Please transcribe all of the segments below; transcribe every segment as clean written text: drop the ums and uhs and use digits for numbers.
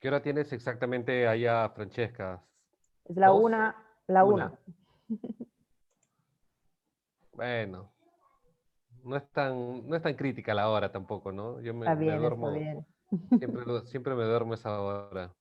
¿Qué hora tienes exactamente allá, Francesca? Es la ¿Dos? una, la Una. una. Bueno, no es tan crítica la hora tampoco, ¿no? Yo Está me bien, está duermo, bien. siempre me duermo a esa hora.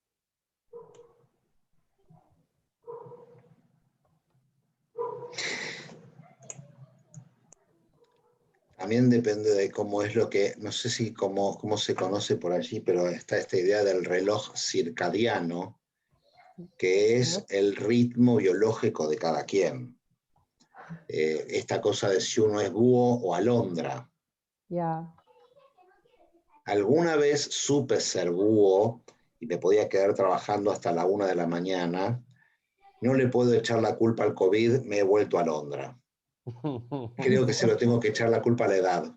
También depende de cómo es lo que, no sé si cómo se conoce por allí, pero está esta idea del reloj circadiano, que es el ritmo biológico de cada quien. Esta cosa de si uno es búho o alondra. Ya. Alguna vez supe ser búho y me podía quedar trabajando hasta la 1 de la mañana. No le puedo echar la culpa al COVID, me he vuelto alondra. Creo que se lo tengo que echar la culpa a la edad.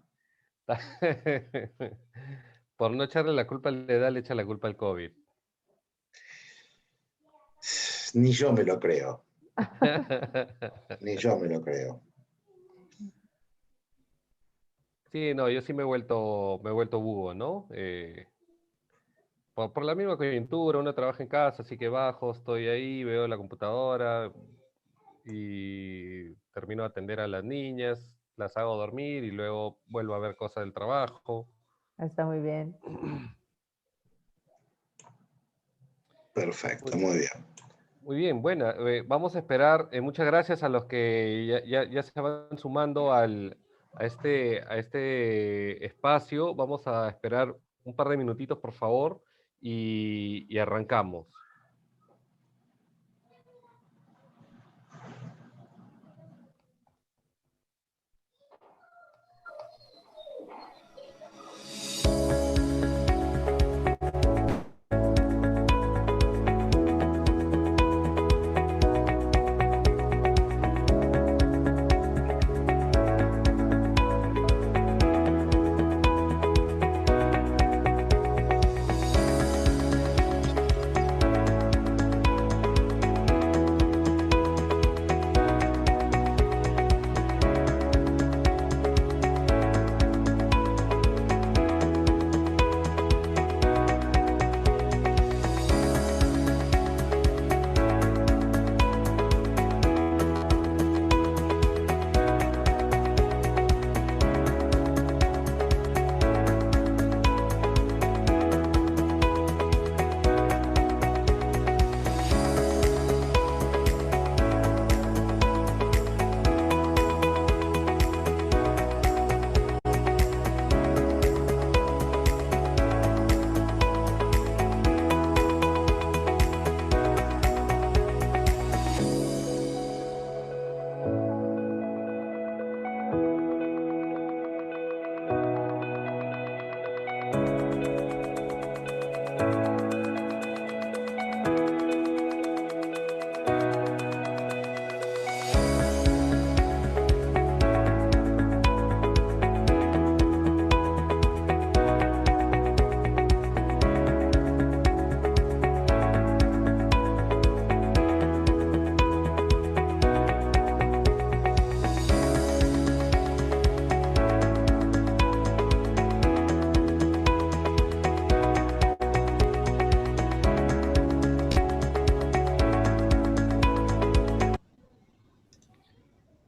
Por no echarle la culpa a la edad, le echa la culpa al COVID. Ni yo me lo creo. Ni yo me lo creo. Sí, no, yo sí me he vuelto búho, ¿no? Por la misma coyuntura, uno trabaja en casa, así que bajo, estoy ahí, veo la computadora y termino de atender a las niñas, las hago dormir y luego vuelvo a ver cosas del trabajo. Está muy bien. Perfecto, Muy, muy bien. muy bien, bueno, vamos a esperar. Muchas gracias a los que ya se van sumando a este espacio. Vamos a esperar un par de minutitos, por favor, y arrancamos.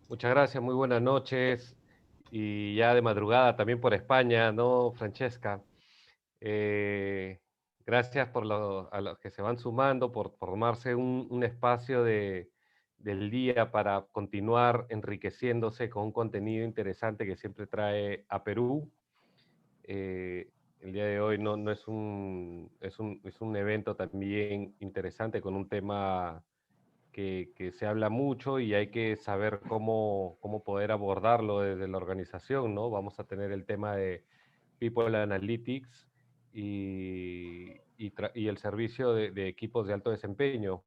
Muchas gracias, muy buenas noches y ya de madrugada también por España, ¿no, Francesca? Eh, Gracias a los que se van sumando, por formarse un espacio del día para continuar enriqueciéndose con un contenido interesante que siempre trae a Perú. El día de hoy no es un evento también interesante con un tema que se habla mucho y hay que saber cómo poder abordarlo desde la organización, ¿no? Vamos a tener el tema de People Analytics y el servicio de equipos de alto desempeño.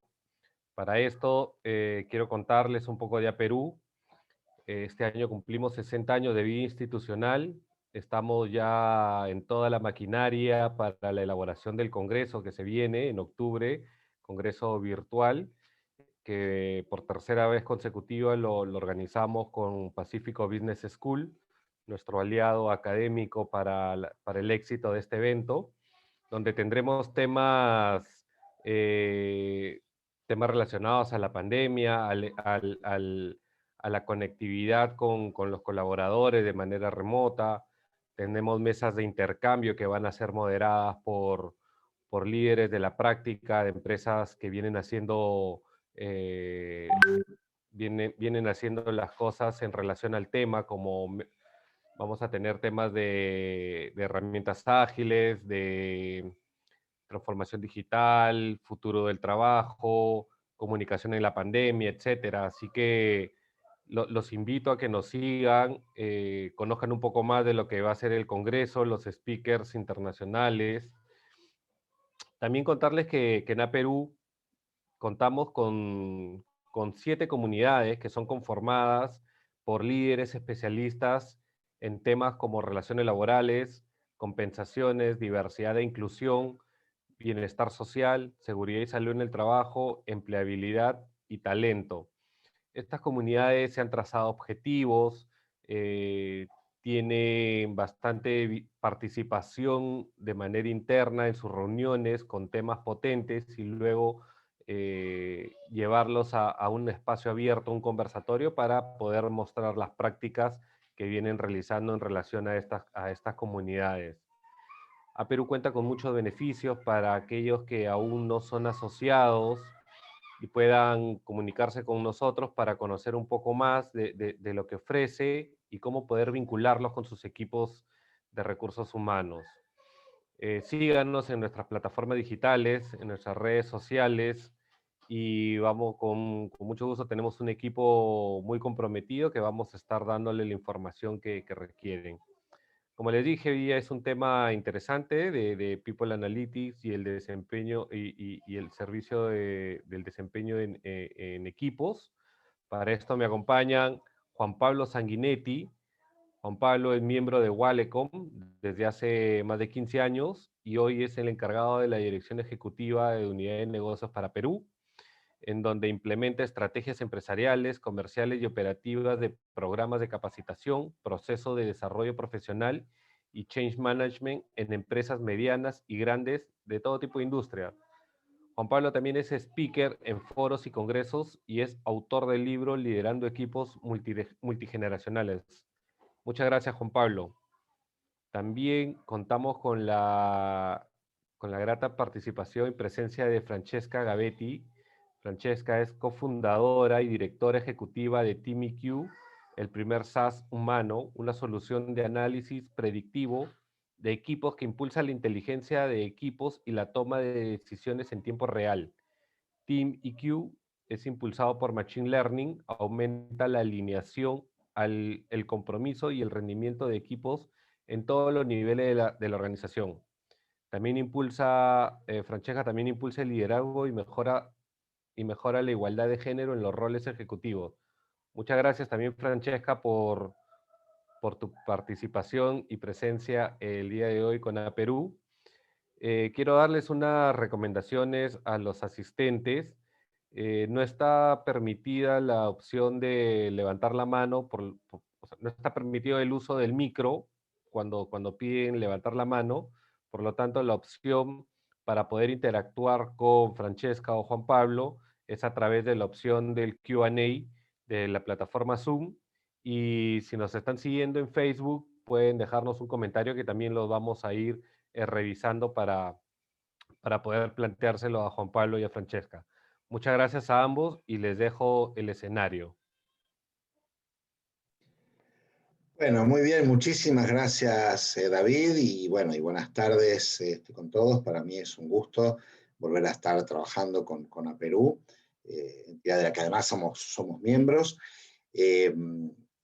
Para esto, quiero contarles un poco de a Perú. Este año cumplimos 60 años de vida institucional. Estamos ya en toda la maquinaria para la elaboración del congreso que se viene en octubre, congreso virtual, que por tercera vez consecutiva lo organizamos con Pacífico Business School, nuestro aliado académico para el éxito de este evento. donde tendremos temas relacionados a la pandemia, a la conectividad con los colaboradores de manera remota. Tenemos mesas de intercambio que van a ser moderadas por líderes de la práctica, de empresas que vienen haciendo las cosas en relación al tema, vamos a tener temas de herramientas ágiles, de transformación digital, futuro del trabajo, comunicación en la pandemia, etcétera. Así que los invito a que nos sigan, conozcan un poco más de lo que va a ser el Congreso, los speakers internacionales. También contarles que en Perú contamos con 7 comunidades que son conformadas por líderes especialistas en temas como relaciones laborales, compensaciones, diversidad e inclusión, bienestar social, seguridad y salud en el trabajo, empleabilidad y talento. Estas comunidades se han trazado objetivos, tienen bastante participación de manera interna en sus reuniones con temas potentes y luego llevarlos a un espacio abierto, un conversatorio, para poder mostrar las prácticas que vienen realizando en relación a estas comunidades. Perú cuenta con muchos beneficios para aquellos que aún no son asociados y puedan comunicarse con nosotros para conocer un poco más de lo que ofrece y cómo poder vincularlos con sus equipos de recursos humanos. Síganos en nuestras plataformas digitales, en nuestras redes sociales, y vamos con mucho gusto. Tenemos un equipo muy comprometido que vamos a estar dándole la información que requieren. Como les dije, hoy día es un tema interesante de People Analytics y el desempeño y el servicio del desempeño en equipos. Para esto me acompañan Juan Pablo Sanguinetti. Juan Pablo es miembro de Walecom desde hace más de 15 años y hoy es el encargado de la Dirección Ejecutiva de Unidad de Negocios para Perú, en donde implementa estrategias empresariales, comerciales y operativas de programas de capacitación, proceso de desarrollo profesional y change management en empresas medianas y grandes de todo tipo de industria. Juan Pablo también es speaker en foros y congresos y es autor del libro Liderando Equipos Multigeneracionales. Muchas gracias, Juan Pablo. También contamos con la grata participación y presencia de Francesca Gavetti. Francesca es cofundadora y directora ejecutiva de TeamIQ, el primer SaaS humano, una solución de análisis predictivo de equipos que impulsa la inteligencia de equipos y la toma de decisiones en tiempo real. TeamIQ es impulsado por Machine Learning, aumenta la alineación, el compromiso y el rendimiento de equipos en todos los niveles de la organización. También Francesca también impulsa el liderazgo y mejora la igualdad de género en los roles ejecutivos. Muchas gracias también, Francesca, por tu participación y presencia el día de hoy con Perú. Quiero darles unas recomendaciones a los asistentes. No está permitida la opción de levantar la mano, o sea, no está permitido el uso del micro cuando piden levantar la mano. Por lo tanto, la opción para poder interactuar con Francesca o Juan Pablo es a través de la opción del Q&A de la plataforma Zoom. Y si nos están siguiendo en Facebook, pueden dejarnos un comentario que también los vamos a ir revisando para poder planteárselo a Juan Pablo y a Francesca. Muchas gracias a ambos y les dejo el escenario. Bueno, muy bien, muchísimas gracias, David, y bueno, y buenas tardes con todos. Para mí es un gusto volver a estar trabajando con Aperú, entidad de la que además somos miembros.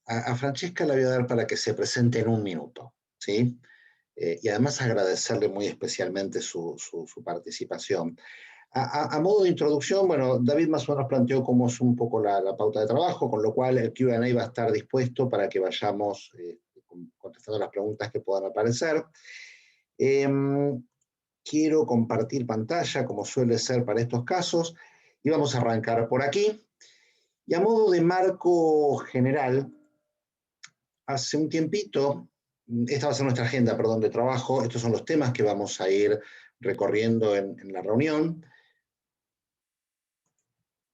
A Francesca la voy a dar para que se presente en un minuto, ¿sí? Y además agradecerle muy especialmente su participación. A modo de introducción, bueno, David más o menos planteó cómo es un poco la pauta de trabajo, con lo cual el Q&A va a estar dispuesto para que vayamos contestando las preguntas que puedan aparecer. Quiero compartir pantalla, como suele ser para estos casos, y vamos a arrancar por aquí. Y a modo de marco general, hace un tiempito, esta va a ser nuestra agenda, perdón, de trabajo, estos son los temas que vamos a ir recorriendo en la reunión.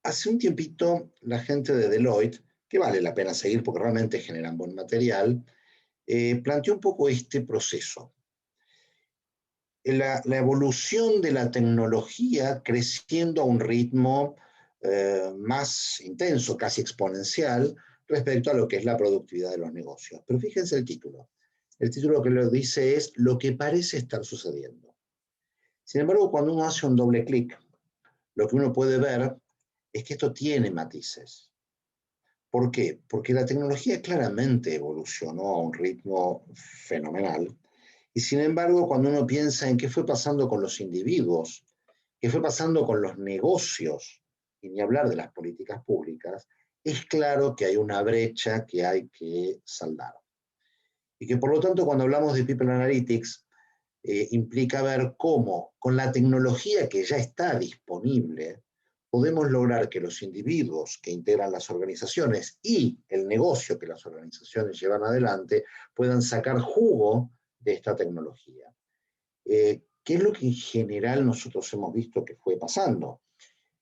Hace un tiempito la gente de Deloitte, que vale la pena seguir porque realmente generan buen material, planteó un poco este proceso. La evolución de la tecnología creciendo a un ritmo más intenso, casi exponencial, respecto a lo que es la productividad de los negocios. Pero fíjense el título. El título que lo dice es lo que parece estar sucediendo. Sin embargo, cuando uno hace un doble clic, lo que uno puede ver es que esto tiene matices. ¿Por qué? Porque la tecnología claramente evolucionó a un ritmo fenomenal. Y sin embargo, cuando uno piensa en qué fue pasando con los individuos, qué fue pasando con los negocios, y ni hablar de las políticas públicas, es claro que hay una brecha que hay que saldar. Y que por lo tanto, cuando hablamos de People Analytics, implica ver cómo, con la tecnología que ya está disponible, podemos lograr que los individuos que integran las organizaciones y el negocio que las organizaciones llevan adelante puedan sacar jugo de esta tecnología. ¿Qué es lo que en general nosotros hemos visto que fue pasando?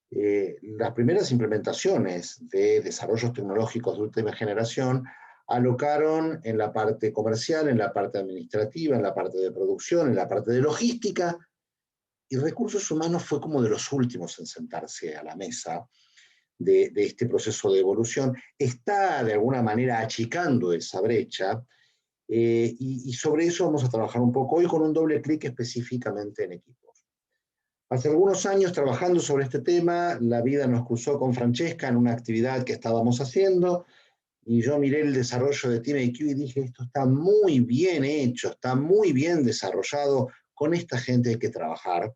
Las primeras implementaciones de desarrollos tecnológicos de última generación alocaron en la parte comercial, en la parte administrativa, en la parte de producción, en la parte de logística, y recursos humanos fue como de los últimos en sentarse a la mesa de este proceso de evolución. Está de alguna manera achicando esa brecha, y sobre eso vamos a trabajar un poco hoy con un doble clic específicamente en equipos. Hace algunos años trabajando sobre este tema, la vida nos cruzó con Francesca en una actividad que estábamos haciendo, y yo miré el desarrollo de TeamIQ y dije, esto está muy bien hecho, está muy bien desarrollado, con esta gente hay que trabajar.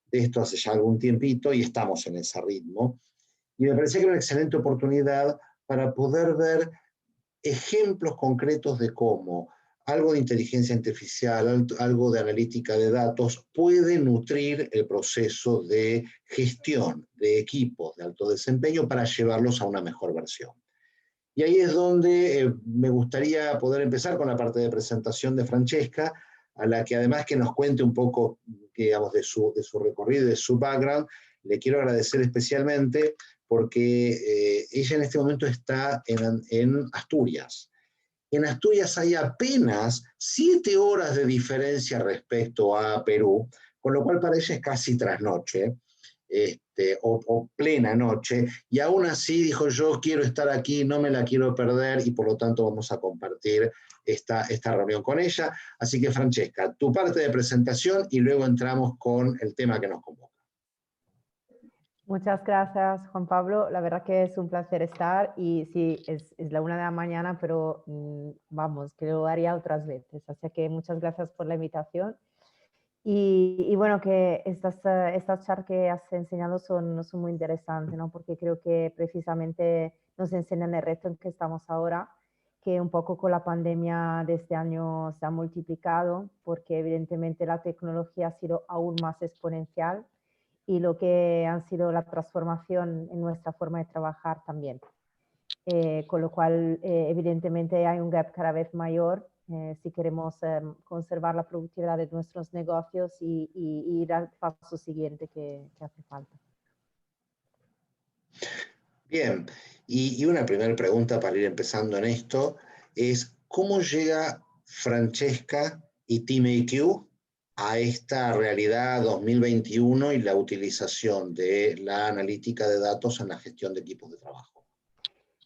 De esto hace ya algún tiempito y estamos en ese ritmo. Y me parecía que era una excelente oportunidad para poder ver ejemplos concretos de cómo algo de inteligencia artificial, algo de analítica de datos puede nutrir el proceso de gestión de equipos de alto desempeño para llevarlos a una mejor versión. Y ahí es donde me gustaría poder empezar con la parte de presentación de Francesca, a la que además que nos cuente un poco, digamos, de su recorrido y de su background. Le quiero agradecer especialmente porque ella en este momento está en Asturias. En Asturias hay apenas 7 horas de diferencia respecto a Perú, con lo cual para ella es casi trasnoche. O plena noche, y aún así dijo, yo quiero estar aquí, no me la quiero perder, y por lo tanto vamos a compartir esta reunión con ella. Así que Francesca, tu parte de presentación y luego entramos con el tema que nos convoca. Muchas gracias, Juan Pablo. La verdad que es un placer estar y sí, es la 1 de la mañana, pero vamos, que lo haría otras veces. Así que muchas gracias por la invitación. Y bueno, que estas charlas que has enseñado son muy interesantes, ¿no? Porque creo que precisamente nos enseñan el reto en que estamos ahora, que un poco con la pandemia de este año se ha multiplicado, porque evidentemente la tecnología ha sido aún más exponencial y lo que ha sido la transformación en nuestra forma de trabajar también. Con lo cual, evidentemente, hay un gap cada vez mayor si queremos conservar la productividad de nuestros negocios y ir al paso siguiente que hace falta. Bien, y una primera pregunta para ir empezando en esto es, ¿cómo llega Francesca y TeamIQ a esta realidad 2021 y la utilización de la analítica de datos en la gestión de equipos de trabajo?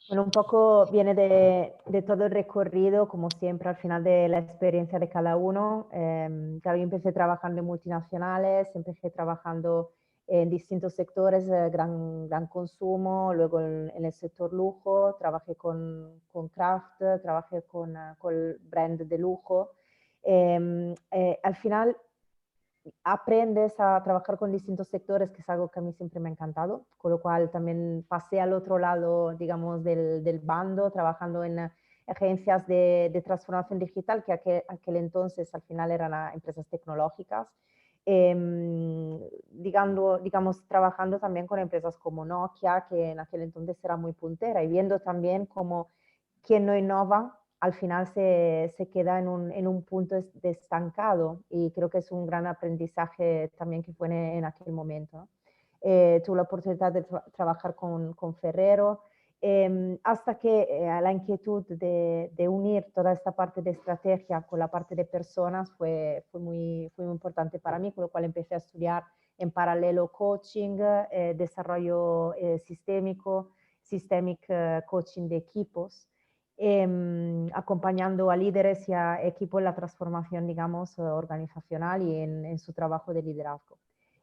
Bueno, un poco viene de todo el recorrido, como siempre, al final de la experiencia de cada uno. Claro, yo empecé trabajando en multinacionales, empecé trabajando en distintos sectores, gran consumo, luego en el sector lujo, trabajé con Kraft, trabajé con el brand de lujo. Al final aprendes a trabajar con distintos sectores, que es algo que a mí siempre me ha encantado, con lo cual también pasé al otro lado, digamos, del bando, trabajando en agencias de transformación digital, que aquel entonces al final eran empresas tecnológicas, digamos, trabajando también con empresas como Nokia, que en aquel entonces era muy puntera, y viendo también cómo quien no innova al final se queda en un punto de estancado, y creo que es un gran aprendizaje también que fue en aquel momento, ¿no? Tuve la oportunidad de trabajar con Ferrero, hasta que la inquietud de unir toda esta parte de estrategia con la parte de personas fue muy importante para mí, con lo cual empecé a estudiar en paralelo coaching, desarrollo sistémico, systemic coaching de equipos, acompañando a líderes y a equipos en la transformación, digamos, organizacional y en su trabajo de liderazgo.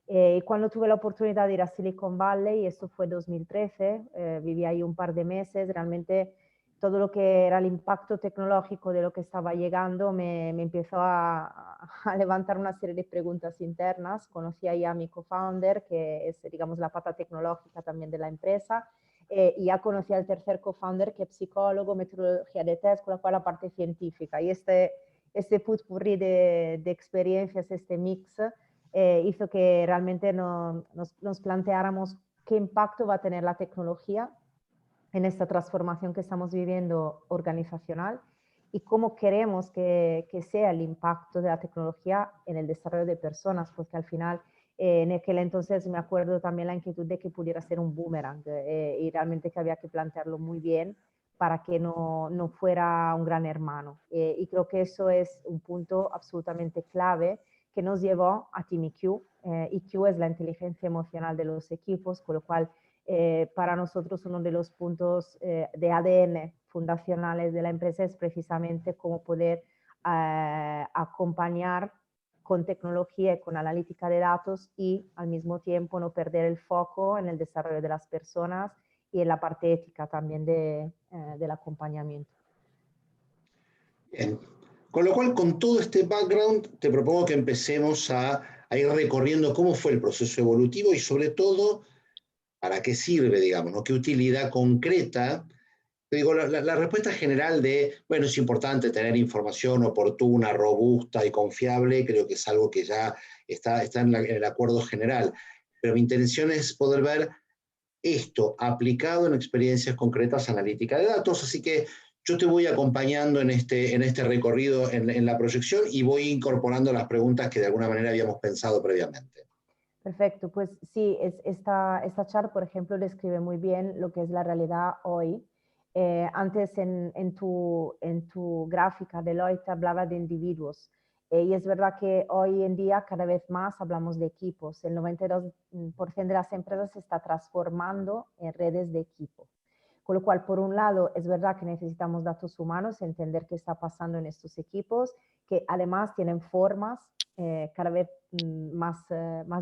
Y cuando tuve la oportunidad de ir a Silicon Valley, esto fue 2013, viví ahí un par de meses, realmente todo lo que era el impacto tecnológico de lo que estaba llegando me empezó a levantar una serie de preguntas internas. Conocí ahí a mi co-founder, que es, digamos, la pata tecnológica también de la empresa, y ya conocí al tercer co-founder, que es psicólogo, metodología de test, con la cual la parte científica. Y este putpurrí de experiencias, este mix, hizo que realmente nos planteáramos qué impacto va a tener la tecnología en esta transformación que estamos viviendo organizacional, y cómo queremos que sea el impacto de la tecnología en el desarrollo de personas, porque al final, en aquel entonces me acuerdo también la inquietud de que pudiera ser un boomerang, y realmente que había que plantearlo muy bien para que no fuera un gran hermano. Y creo que eso es un punto absolutamente clave que nos llevó a Team EQ. EQ es la inteligencia emocional de los equipos, con lo cual para nosotros uno de los puntos de ADN fundacionales de la empresa es precisamente cómo poder acompañar con tecnología y con analítica de datos, y al mismo tiempo no perder el foco en el desarrollo de las personas y en la parte ética también del acompañamiento. Bien. Con lo cual, con todo este background, te propongo que empecemos a ir recorriendo cómo fue el proceso evolutivo y sobre todo, para qué sirve, digamos, ¿no? ¿Qué utilidad concreta? Te digo, la respuesta general de, bueno, es importante tener información oportuna, robusta y confiable, creo que es algo que ya está en el acuerdo general. Pero mi intención es poder ver esto aplicado en experiencias concretas analíticas de datos, así que yo te voy acompañando en este recorrido en la proyección y voy incorporando las preguntas que de alguna manera habíamos pensado previamente. Perfecto, pues sí, esta chart, por ejemplo, describe muy bien lo que es la realidad hoy. Antes en tu gráfica Deloitte hablaba de individuos, y es verdad que hoy en día cada vez más hablamos de equipos. El 92% de las empresas se está transformando en redes de equipo. Con lo cual, por un lado, es verdad que necesitamos datos humanos, entender qué está pasando en estos equipos, que además tienen formas cada vez más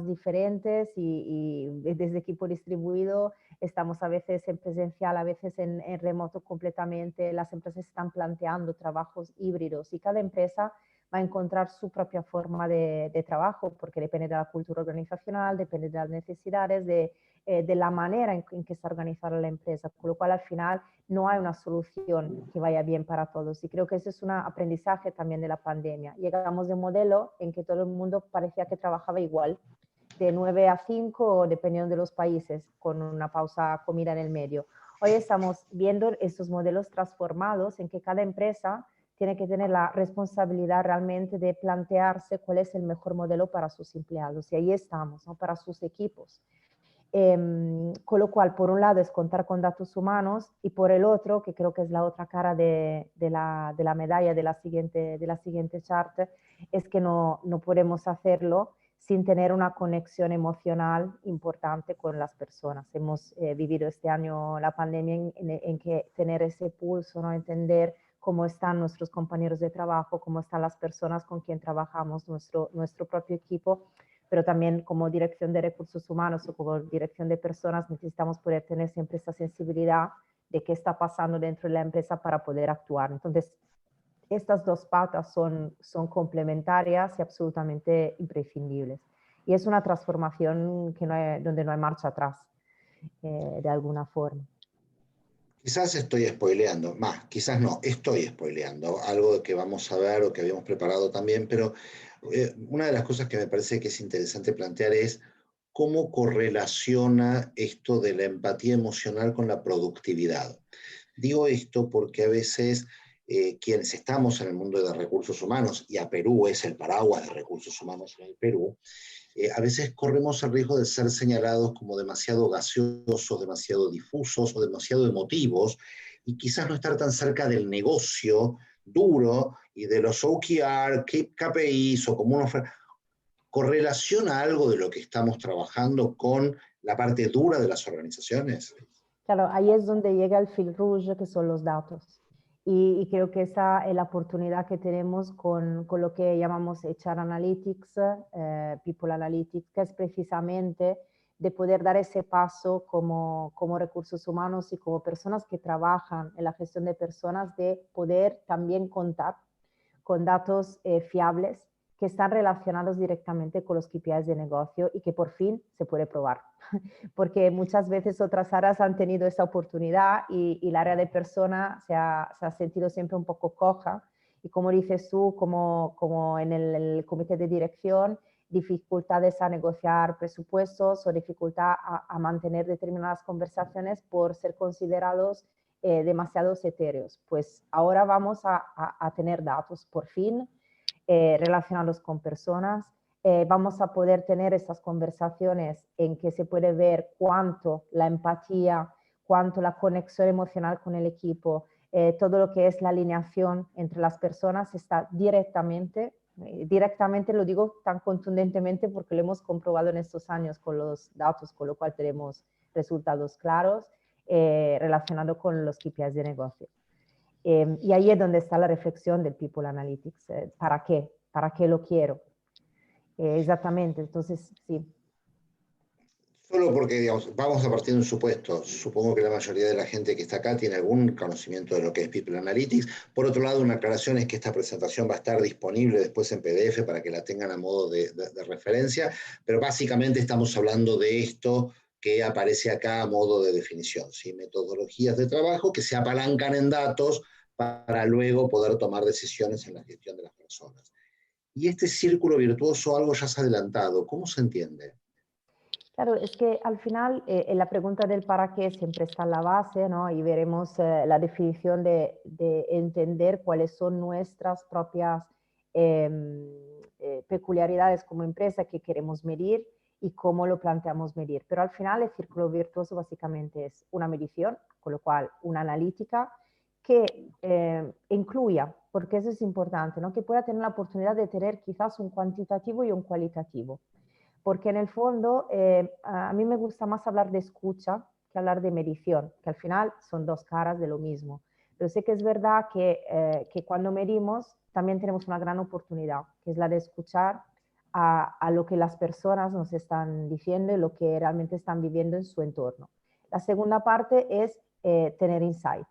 diferentes, y desde equipo distribuido estamos a veces en presencial, a veces en remoto completamente. Las empresas están planteando trabajos híbridos, y cada empresa va a encontrar su propia forma de trabajo, porque depende de la cultura organizacional, depende de las necesidades, de la manera en que está organizada la empresa, con lo cual al final no hay una solución que vaya bien para todos. Y creo que ese es un aprendizaje también de la pandemia. Llegamos de un modelo en que todo el mundo parecía que trabajaba igual, de 9 a 5, dependiendo de los países, con una pausa comida en el medio. Hoy estamos viendo estos modelos transformados en que cada empresa tiene que tener la responsabilidad realmente de plantearse cuál es el mejor modelo para sus empleados. Y ahí estamos, ¿no? Para sus equipos. Con lo cual, por un lado es contar con datos humanos, y por el otro, que creo que es la otra cara de la medalla de la siguiente chart, es que no podemos hacerlo sin tener una conexión emocional importante con las personas. Hemos vivido este año la pandemia en que tener ese pulso, ¿no? Entender cómo están nuestros compañeros de trabajo, cómo están las personas con quien trabajamos, nuestro propio equipo, pero también como dirección de recursos humanos o como dirección de personas necesitamos poder tener siempre esta sensibilidad de qué está pasando dentro de la empresa para poder actuar. Entonces, estas dos patas son complementarias y absolutamente imprescindibles. Y es una transformación donde no hay marcha atrás, de alguna forma. Quizás estoy spoileando, más, quizás no, estoy spoileando algo que vamos a ver o que habíamos preparado también, pero una de las cosas que me parece que es interesante plantear es cómo correlaciona esto de la empatía emocional con la productividad. Digo esto porque a veces quienes estamos en el mundo de recursos humanos, y a Perú es el paraguas de recursos humanos en el Perú, a veces corremos el riesgo de ser señalados como demasiado gaseosos, demasiado difusos o demasiado emotivos, y quizás no estar tan cerca del negocio duro y de los OKR, KPIs o como uno correlaciona algo de lo que estamos trabajando con la parte dura de las organizaciones. Claro, ahí es donde llega el fil rouge, que son los datos. Y creo que esa es la oportunidad que tenemos con lo que llamamos HR Analytics, People Analytics, que es precisamente de poder dar ese paso como recursos humanos y como personas que trabajan en la gestión de personas, de poder también contar con datos fiables que están relacionados directamente con los KPIs de negocio y que por fin se puede probar. Porque muchas veces otras áreas han tenido esa oportunidad y el área de persona se ha sentido siempre un poco coja. Y como dices tú, como en el comité de dirección, dificultades a negociar presupuestos o dificultad a mantener determinadas conversaciones por ser considerados demasiados etéreos. Pues ahora vamos a tener datos por fin relacionados con personas. Vamos a poder tener estas conversaciones en que se puede ver cuánto la empatía, cuánto la conexión emocional con el equipo, todo lo que es la alineación entre las personas está directamente lo digo tan contundentemente porque lo hemos comprobado en estos años con los datos, con lo cual tenemos resultados claros relacionados con los KPIs de negocio. Y ahí es donde está la reflexión del People Analytics. ¿Para qué? ¿Para qué lo quiero? Exactamente, entonces sí. Solo porque, digamos, vamos a partir de un supuesto. Supongo que la mayoría de la gente que está acá tiene algún conocimiento de lo que es People Analytics. Por otro lado, una aclaración es que esta presentación va a estar disponible después en PDF para que la tengan a modo de referencia, pero básicamente estamos hablando de esto que aparece acá a modo de definición, ¿sí? Metodologías de trabajo que se apalancan en datos para luego poder tomar decisiones en la gestión de las personas. Y este círculo virtuoso, algo ya se ha adelantado, ¿cómo se entiende? Claro, es que al final en la pregunta del para qué siempre está en la base, ¿no? Y veremos la definición de entender cuáles son nuestras propias peculiaridades como empresa que queremos medir y cómo lo planteamos medir. Pero al final el círculo virtuoso básicamente es una medición, con lo cual una analítica que incluya, porque eso es importante, ¿no? Que pueda tener la oportunidad de tener quizás un cuantitativo y un cualitativo. Porque en el fondo a mí me gusta más hablar de escucha que hablar de medición, que al final son dos caras de lo mismo. Pero sé que es verdad que cuando medimos también tenemos una gran oportunidad, que es la de escuchar a lo que las personas nos están diciendo y lo que realmente están viviendo en su entorno. La segunda parte es tener insight.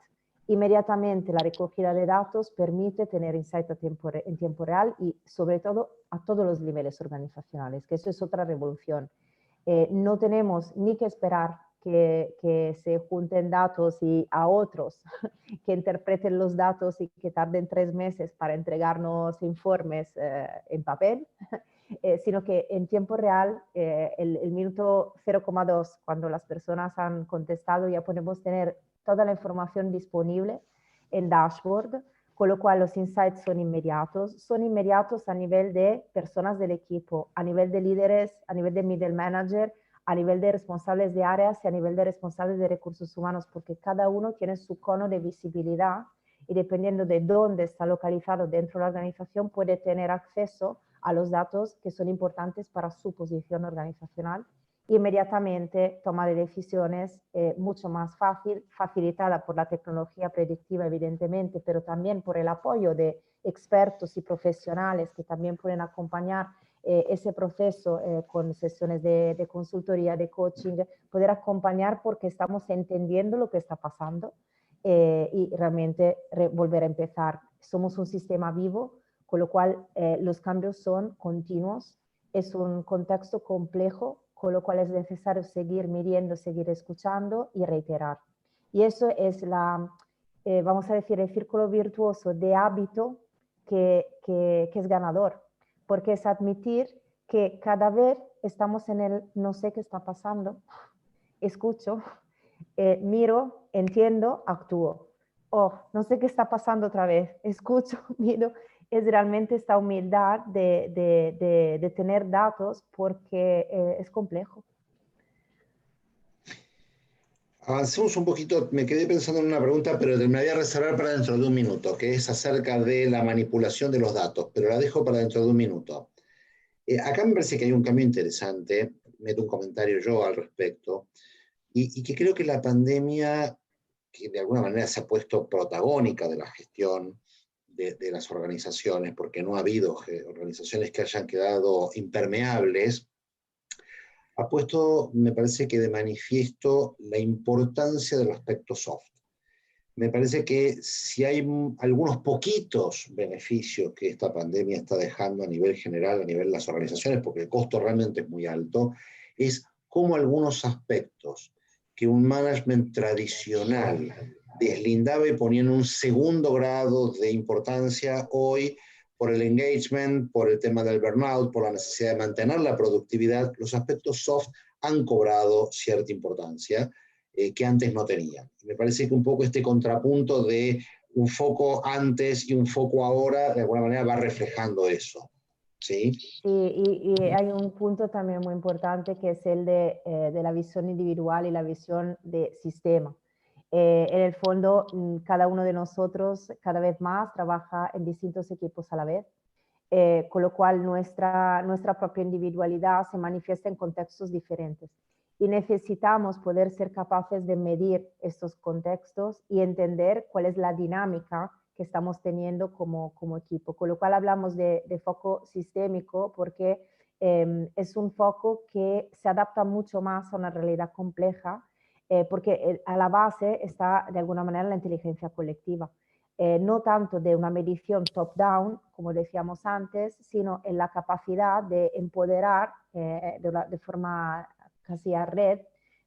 Inmediatamente la recogida de datos permite tener insight en tiempo real y sobre todo a todos los niveles organizacionales, que eso es otra revolución. No tenemos ni que esperar que se junten datos y a otros que interpreten los datos y que tarden 3 meses para entregarnos informes en papel, sino que en tiempo real, el minuto 0,2, cuando las personas han contestado, ya podemos tener toda la información disponible en dashboard, con lo cual los insights son inmediatos a nivel de personas del equipo, a nivel de líderes, a nivel de middle manager, a nivel de responsables de áreas y a nivel de responsables de recursos humanos, porque cada uno tiene su cono de visibilidad y dependiendo de dónde está localizado dentro de la organización puede tener acceso a los datos que son importantes para su posición organizacional. Inmediatamente toma de decisiones mucho más fácil, facilitada por la tecnología predictiva evidentemente, pero también por el apoyo de expertos y profesionales que también pueden acompañar ese proceso con sesiones de consultoría, de coaching, poder acompañar porque estamos entendiendo lo que está pasando y realmente volver a empezar. Somos un sistema vivo, con lo cual los cambios son continuos, es un contexto complejo, con lo cual es necesario seguir midiendo, seguir escuchando y reiterar. Y eso es vamos a decir, el círculo virtuoso de hábito que es ganador, porque es admitir que cada vez estamos en el no sé qué está pasando, escucho, miro, entiendo, actúo. oh, no sé qué está pasando otra vez, escucho, miro, es realmente esta humildad de tener datos porque es complejo. Avancemos un poquito, me quedé pensando en una pregunta, pero me la voy a reservar para dentro de un minuto, que es acerca de la manipulación de los datos, pero la dejo para dentro de un minuto. Acá me parece que hay un cambio interesante, meto un comentario yo al respecto, y que creo que la pandemia, que de alguna manera se ha puesto protagónica de la gestión de las organizaciones, porque no ha habido organizaciones que hayan quedado impermeables, ha puesto, me parece que de manifiesto la importancia del aspecto soft. Me parece que si hay algunos poquitos beneficios que esta pandemia está dejando a nivel general, a nivel de las organizaciones, porque el costo realmente es muy alto, es cómo algunos aspectos que un management tradicional deslindaba y ponía en un segundo grado de importancia, hoy por el engagement, por el tema del burnout, por la necesidad de mantener la productividad, los aspectos soft han cobrado cierta importancia que antes no tenían. Me parece que un poco este contrapunto de un foco antes y un foco ahora, de alguna manera va reflejando eso. ¿Sí? Sí, y hay un punto también muy importante que es el de la visión individual y la visión de sistema. En el fondo, cada uno de nosotros cada vez más trabaja en distintos equipos a la vez, con lo cual nuestra propia individualidad se manifiesta en contextos diferentes. Y necesitamos poder ser capaces de medir estos contextos y entender cuál es la dinámica que estamos teniendo como equipo. Con lo cual hablamos de foco sistémico porque es un foco que se adapta mucho más a una realidad compleja porque a la base está de alguna manera la inteligencia colectiva. No tanto de una medición top-down, como decíamos antes, sino en la capacidad de empoderar de forma casi a red,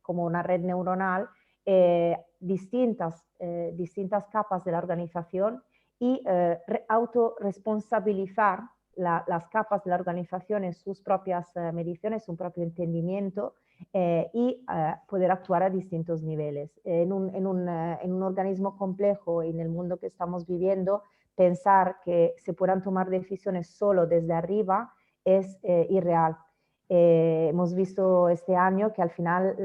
como una red neuronal, distintas capas de la organización y autorresponsabilizar las capas de la organización en sus propias mediciones, su propio entendimiento y poder actuar a distintos niveles. En un organismo complejo y en el mundo que estamos viviendo, pensar que se puedan tomar decisiones solo desde arriba es irreal. Hemos visto este año que al final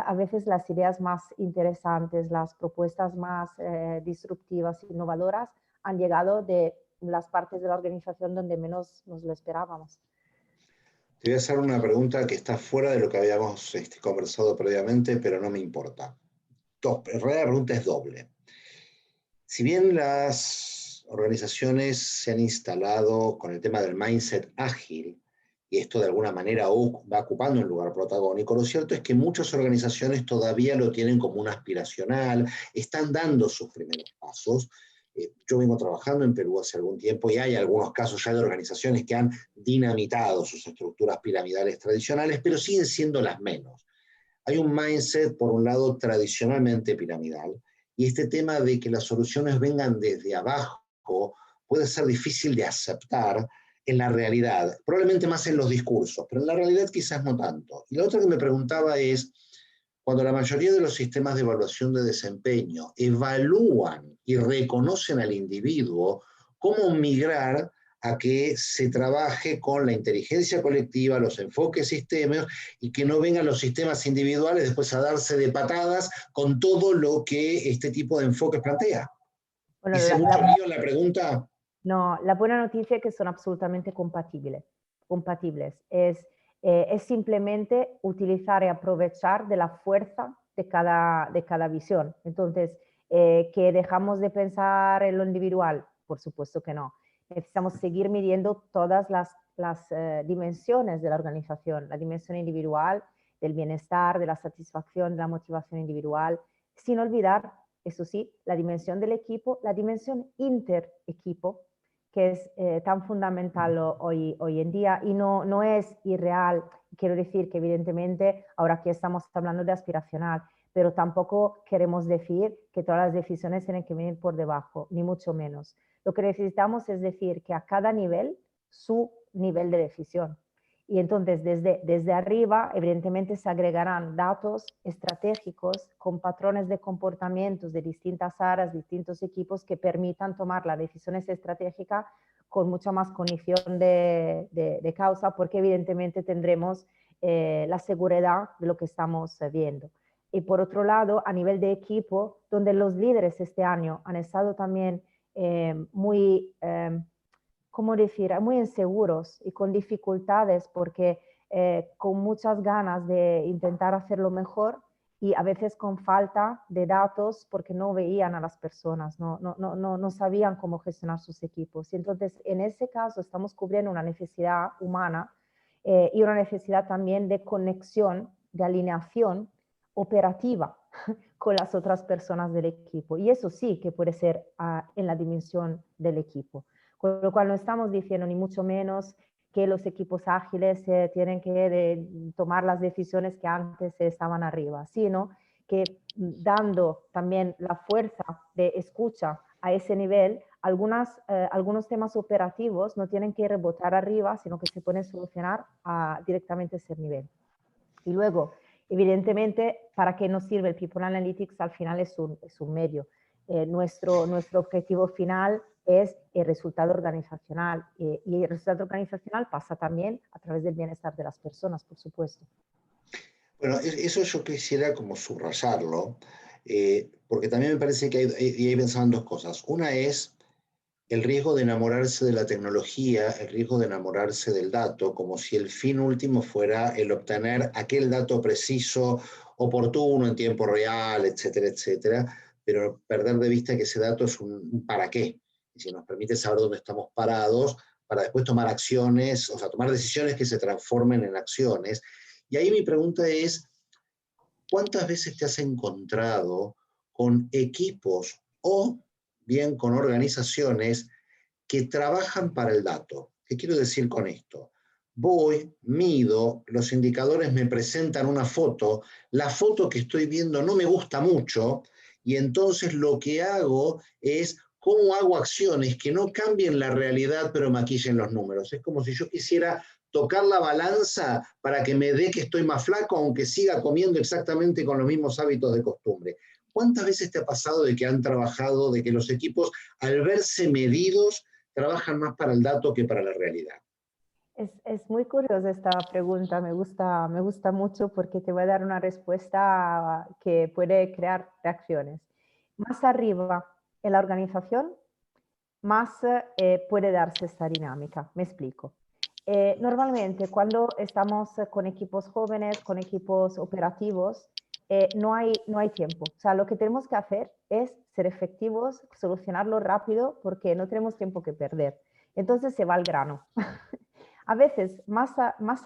a veces las ideas más interesantes, las propuestas más disruptivas, innovadoras, han llegado de las partes de la organización donde menos nos lo esperábamos. Te voy a hacer una pregunta que está fuera de lo que habíamos conversado previamente, pero no me importa. En realidad la pregunta es doble. Si bien las organizaciones se han instalado con el tema del mindset ágil, y esto de alguna manera va ocupando un lugar protagónico, lo cierto es que muchas organizaciones todavía lo tienen como un aspiracional, están dando sus primeros pasos. Yo vengo trabajando en Perú hace algún tiempo y hay algunos casos ya de organizaciones que han dinamitado sus estructuras piramidales tradicionales, pero siguen siendo las menos. Hay un mindset, por un lado, tradicionalmente piramidal, y este tema de que las soluciones vengan desde abajo puede ser difícil de aceptar en la realidad, probablemente más en los discursos, pero en la realidad quizás no tanto. Y lo otro que me preguntaba es, cuando la mayoría de los sistemas de evaluación de desempeño evalúan y reconocen al individuo, ¿cómo migrar a que se trabaje con la inteligencia colectiva, los enfoques sistémicos y que no vengan los sistemas individuales después a darse de patadas con todo lo que este tipo de enfoques plantea? Bueno, ¿Hice mucho lío en la pregunta? No, la buena noticia es que son absolutamente compatibles. Es simplemente utilizar y aprovechar de la fuerza de cada visión. Entonces, ¿que dejamos de pensar en lo individual? Por supuesto que no. Necesitamos seguir midiendo todas las dimensiones de la organización, la dimensión individual, del bienestar, de la satisfacción, de la motivación individual, sin olvidar, eso sí, la dimensión del equipo, la dimensión interequipo, que es tan fundamental hoy en día y no es irreal. Quiero decir que evidentemente ahora aquí estamos hablando de aspiracional, pero tampoco queremos decir que todas las decisiones tienen que venir por debajo, ni mucho menos. Lo que necesitamos es decir que a cada nivel su nivel de decisión Y entonces desde arriba, evidentemente, se agregarán datos estratégicos con patrones de comportamientos de distintas áreas, distintos equipos que permitan tomar las decisiones estratégicas con mucha más cognición de causa, porque evidentemente tendremos la seguridad de lo que estamos viendo. Y por otro lado, a nivel de equipo, donde los líderes este año han estado también muy... ¿cómo decir?, muy inseguros y con dificultades porque con muchas ganas de intentar hacerlo mejor y a veces con falta de datos porque no veían a las personas, no sabían cómo gestionar sus equipos. Y entonces, en ese caso, estamos cubriendo una necesidad humana y una necesidad también de conexión, de alineación operativa con las otras personas del equipo. Y eso sí que puede ser en la dimensión del equipo. Con lo cual no estamos diciendo ni mucho menos que los equipos ágiles tienen que tomar las decisiones que antes estaban arriba, sino que dando también la fuerza de escucha a ese nivel, algunos temas operativos no tienen que rebotar arriba, sino que se pueden solucionar directamente a ese nivel. Y luego, evidentemente, ¿para qué nos sirve el People Analytics? Al final es un medio. Nuestro objetivo final es el resultado organizacional y el resultado organizacional pasa también a través del bienestar de las personas, por supuesto. Bueno, eso yo quisiera como subrayarlo, porque también me parece que hay pensado en dos cosas. Una es el riesgo de enamorarse de la tecnología, el riesgo de enamorarse del dato, como si el fin último fuera el obtener aquel dato preciso, oportuno, en tiempo real, etcétera, etcétera, pero perder de vista que ese dato es un para qué. Y si nos permite saber dónde estamos parados, para después tomar acciones, o sea, tomar decisiones que se transformen en acciones. Y ahí mi pregunta es, ¿cuántas veces te has encontrado con equipos o bien con organizaciones que trabajan para el dato? ¿Qué quiero decir con esto? Voy, mido, los indicadores me presentan una foto, la foto que estoy viendo no me gusta mucho y entonces lo que hago es cómo hago acciones que no cambien la realidad pero maquillen los números. Es como si yo quisiera tocar la balanza para que me dé que estoy más flaco aunque siga comiendo exactamente con los mismos hábitos de costumbre. ¿Cuántas veces te ha pasado de que han trabajado, de que los equipos al verse medidos trabajan más para el dato que para la realidad? Es muy curiosa esta pregunta, me gusta mucho porque te voy a dar una respuesta que puede crear reacciones. Más arriba en la organización, más puede darse esta dinámica. Me explico. Normalmente cuando estamos con equipos jóvenes, con equipos operativos, no hay tiempo. O sea, lo que tenemos que hacer es ser efectivos, solucionarlo rápido porque no tenemos tiempo que perder. Entonces se va al grano. A veces más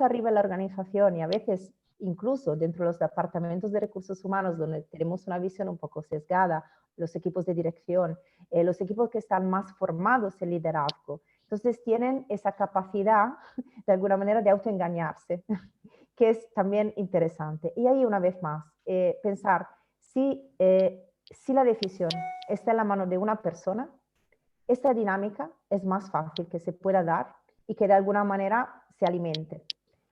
arriba en la organización y a veces incluso dentro de los departamentos de recursos humanos donde tenemos una visión un poco sesgada, los equipos de dirección, los equipos que están más formados en liderazgo. Entonces tienen esa capacidad de alguna manera de autoengañarse, que es también interesante. Y ahí una vez más, pensar si la decisión está en la mano de una persona, esta dinámica es más fácil que se pueda dar y que de alguna manera se alimente.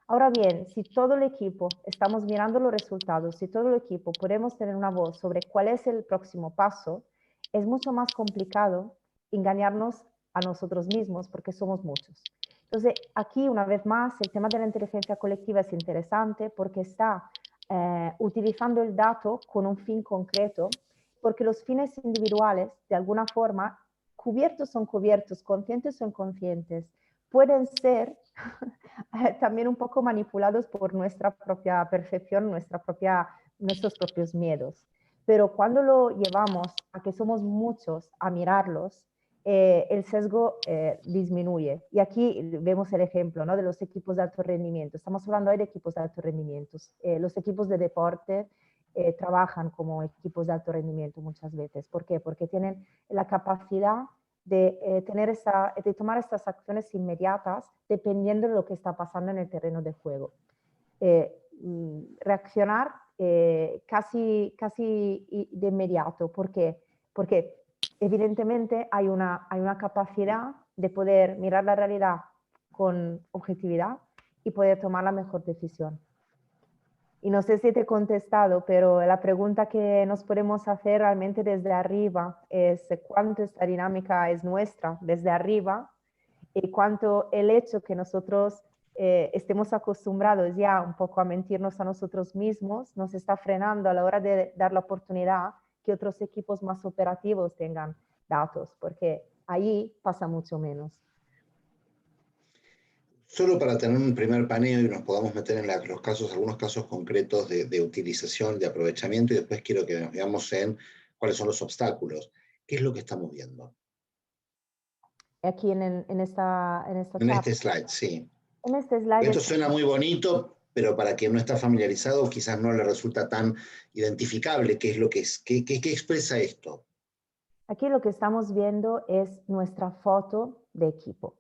Ahora bien, si todo el equipo estamos mirando los resultados, si todo el equipo podemos tener una voz sobre cuál es el próximo paso, es mucho más complicado engañarnos a nosotros mismos porque somos muchos. Entonces, aquí una vez más, el tema de la inteligencia colectiva es interesante porque está utilizando el dato con un fin concreto, porque los fines individuales, de alguna forma, cubiertos son cubiertos, conscientes son conscientes, pueden ser también un poco manipulados por nuestra propia percepción, nuestros propios miedos. Pero cuando lo llevamos a que somos muchos a mirarlos, el sesgo disminuye. Y aquí vemos el ejemplo, ¿no?, de los equipos de alto rendimiento. Estamos hablando hoy de equipos de alto rendimiento. Los equipos de deporte trabajan como equipos de alto rendimiento muchas veces. ¿Por qué? Porque tienen la capacidad de tomar estas acciones inmediatas dependiendo de lo que está pasando en el terreno de juego. Reaccionar casi de inmediato. ¿Por qué? Porque evidentemente hay una capacidad de poder mirar la realidad con objetividad y poder tomar la mejor decisión. Y no sé si te he contestado, pero la pregunta que nos podemos hacer realmente desde arriba es cuánto esta dinámica es nuestra desde arriba y cuánto el hecho que nosotros estemos acostumbrados ya un poco a mentirnos a nosotros mismos nos está frenando a la hora de dar la oportunidad que otros equipos más operativos tengan datos, porque ahí pasa mucho menos. Solo para tener un primer paneo y nos podamos meter en los casos, algunos casos concretos de utilización, de aprovechamiento, y después quiero que nos veamos en cuáles son los obstáculos. ¿Qué es lo que estamos viendo? Aquí en esta En tabla. este slide, sí. En este slide Esto suena muy bonito, pero para quien no está familiarizado quizás no le resulta tan identificable qué es lo que es, qué expresa esto. aquí lo que estamos viendo es nuestra foto de equipo.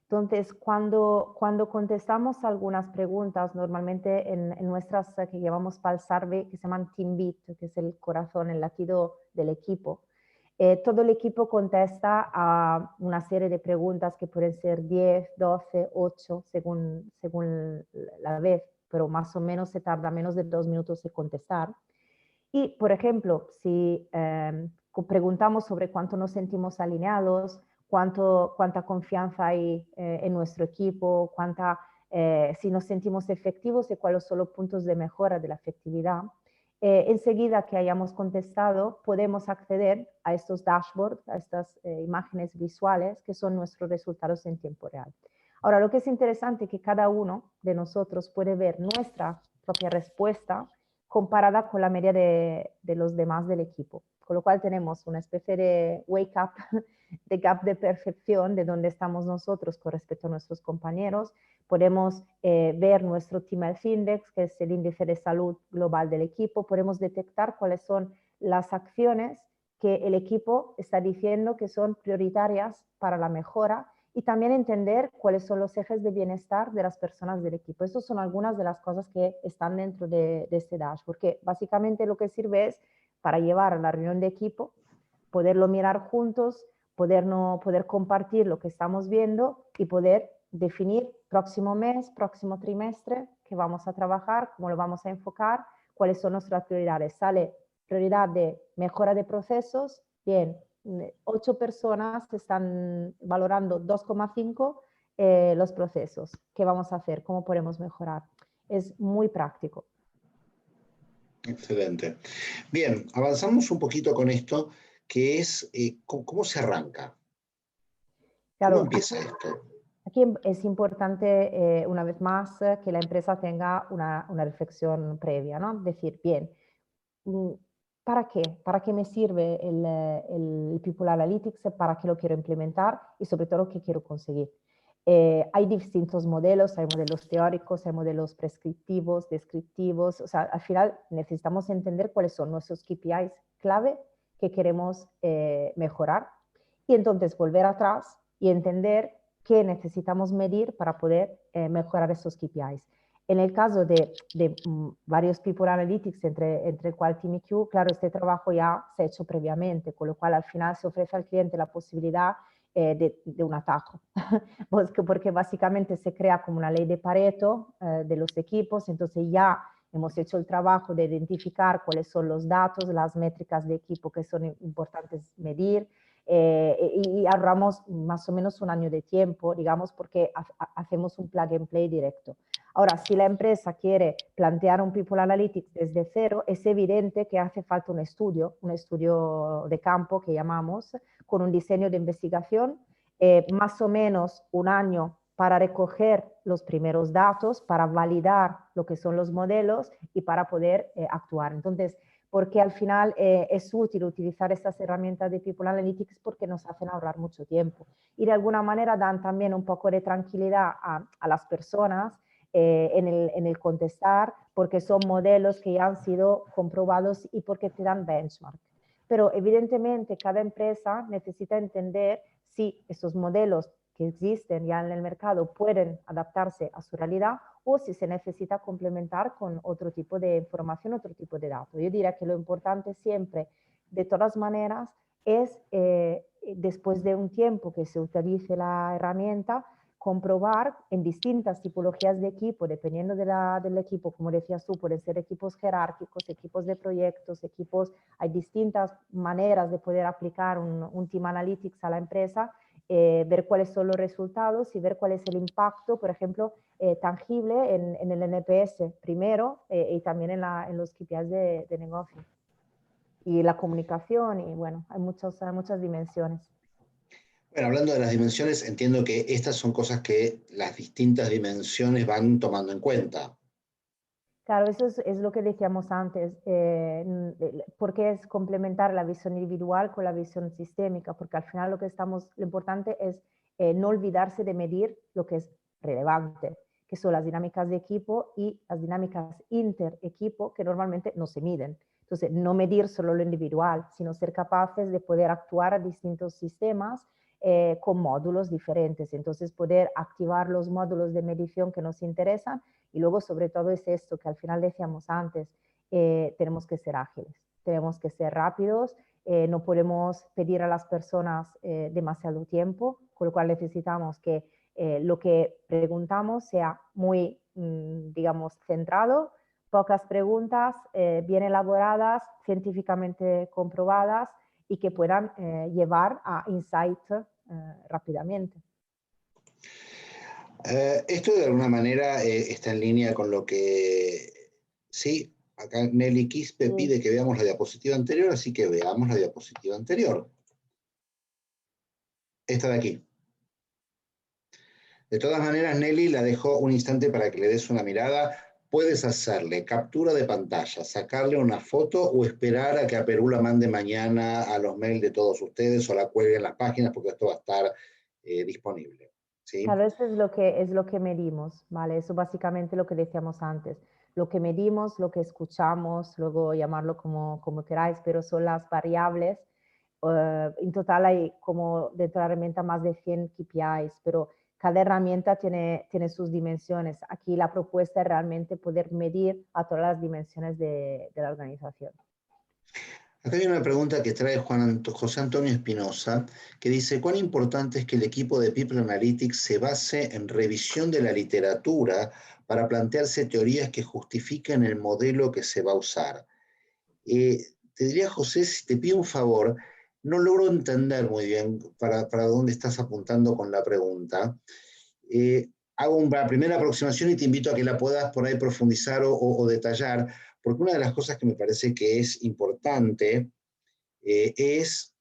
Entonces, cuando contestamos algunas preguntas, normalmente en nuestras que llevamos para el survey, que se llaman Team Beat, que es el corazón, el latido del equipo, todo el equipo contesta a una serie de preguntas que pueden ser 10, 12, 8, según la vez, pero más o menos se tarda menos de 2 minutos en contestar. Y, por ejemplo, si preguntamos sobre cuánto nos sentimos alineados, cuánta confianza hay en nuestro equipo, si nos sentimos efectivos y cuáles son los puntos de mejora de la efectividad, enseguida que hayamos contestado, podemos acceder a estos dashboards, a estas imágenes visuales que son nuestros resultados en tiempo real. Ahora, lo que es interesante es que cada uno de nosotros puede ver nuestra propia respuesta comparada con la media de los demás del equipo. Con lo cual tenemos una especie de wake up, de gap de perfección de dónde estamos nosotros con respecto a nuestros compañeros. Podemos ver nuestro Team Health Index, que es el índice de salud global del equipo. Podemos detectar cuáles son las acciones que el equipo está diciendo que son prioritarias para la mejora y también entender cuáles son los ejes de bienestar de las personas del equipo. Estas son algunas de las cosas que están dentro de este dashboard, porque básicamente lo que sirve es para llevar a la reunión de equipo, poderlo mirar juntos, poder compartir lo que estamos viendo y poder definir próximo mes, próximo trimestre, qué vamos a trabajar, cómo lo vamos a enfocar, cuáles son nuestras prioridades. Sale prioridad de mejora de procesos, bien, 8 personas están valorando 2,5 los procesos. ¿Qué vamos a hacer? ¿Cómo podemos mejorar? Es muy práctico. Excelente. Bien, avanzamos un poquito con esto, que es cómo se arranca. Claro, ¿Cómo empieza esto? Aquí es importante, una vez más, que la empresa tenga una reflexión previa, ¿no? Decir, bien, ¿para qué? ¿Para qué me sirve el People Analytics? ¿Para qué lo quiero implementar? Y sobre todo, ¿qué quiero conseguir? Hay distintos modelos, hay modelos teóricos, hay modelos prescriptivos, descriptivos. O sea, al final necesitamos entender cuáles son nuestros KPIs clave que queremos mejorar y entonces volver atrás y entender qué necesitamos medir para poder mejorar esos KPIs. En el caso de varios People Analytics, entre el cual TeamIQ, claro, este trabajo ya se ha hecho previamente, con lo cual al final se ofrece al cliente la posibilidad de un atajo, porque básicamente se crea como una ley de Pareto de los equipos, entonces ya hemos hecho el trabajo de identificar cuáles son los datos, las métricas de equipo que son importantes medir, y ahorramos más o menos un año de tiempo, digamos, porque hacemos un plug and play directo. Ahora, si la empresa quiere plantear un People Analytics desde cero, es evidente que hace falta un estudio de campo que llamamos, con un diseño de investigación, más o menos un año para recoger los primeros datos, para validar lo que son los modelos y para poder actuar. Entonces, porque al final es útil utilizar estas herramientas de People Analytics porque nos hacen ahorrar mucho tiempo y de alguna manera dan también un poco de tranquilidad a las personas en el contestar, porque son modelos que ya han sido comprobados y porque te dan benchmark. Pero evidentemente cada empresa necesita entender si estos modelos que existen ya en el mercado pueden adaptarse a su realidad o si se necesita complementar con otro tipo de información, otro tipo de datos. Yo diría que lo importante siempre, de todas maneras, es después de un tiempo que se utilice la herramienta, comprobar en distintas tipologías de equipo, dependiendo del equipo, como decías tú, pueden ser equipos jerárquicos, equipos de proyectos, hay distintas maneras de poder aplicar un Team Analytics a la empresa, ver cuáles son los resultados y ver cuál es el impacto, por ejemplo, tangible en el NPS primero y también en los KPIs de negocio. Y la comunicación, y bueno, hay muchas dimensiones. Bueno, hablando de las dimensiones, entiendo que estas son cosas que las distintas dimensiones van tomando en cuenta. Claro, eso es lo que decíamos antes, porque es complementar la visión individual con la visión sistémica, porque al final lo importante es no olvidarse de medir lo que es relevante, que son las dinámicas de equipo y las dinámicas inter-equipo que normalmente no se miden. Entonces, no medir solo lo individual, sino ser capaces de poder actuar a distintos sistemas con módulos diferentes. Entonces, poder activar los módulos de medición que nos interesan. Y luego, sobre todo, es esto que al final decíamos antes, tenemos que ser ágiles, tenemos que ser rápidos, no podemos pedir a las personas demasiado tiempo, con lo cual necesitamos que lo que preguntamos sea muy, digamos, centrado, pocas preguntas, bien elaboradas, científicamente comprobadas y que puedan llevar a insight rápidamente. Esto de alguna manera está en línea con lo que, sí, acá Nelly Quispe pide que veamos la diapositiva anterior, así que veamos la diapositiva anterior. Esta de aquí. De todas maneras, Nelly, la dejo un instante para que le des una mirada. Puedes hacerle captura de pantalla, sacarle una foto o esperar a que a Perú la mande mañana a los mails de todos ustedes o la cuelgue en las páginas porque esto va a estar disponible. ¿Sí? Claro, eso es lo que medimos, ¿vale? Eso básicamente lo que decíamos antes. Lo que medimos, lo que escuchamos, luego llamarlo como queráis, pero son las variables. En total hay como dentro de la herramienta más de 100 KPIs, pero cada herramienta tiene sus dimensiones. Aquí la propuesta es realmente poder medir a todas las dimensiones de la organización. Acá hay una pregunta que trae José Antonio Espinosa, que dice, ¿cuán importante es que el equipo de People Analytics se base en revisión de la literatura para plantearse teorías que justifiquen el modelo que se va a usar? Te diría, José, si te pido un favor, no logro entender muy bien para dónde estás apuntando con la pregunta. Hago una primera aproximación y te invito a que la puedas por ahí profundizar o detallar, porque una de las cosas que me parece que es importante es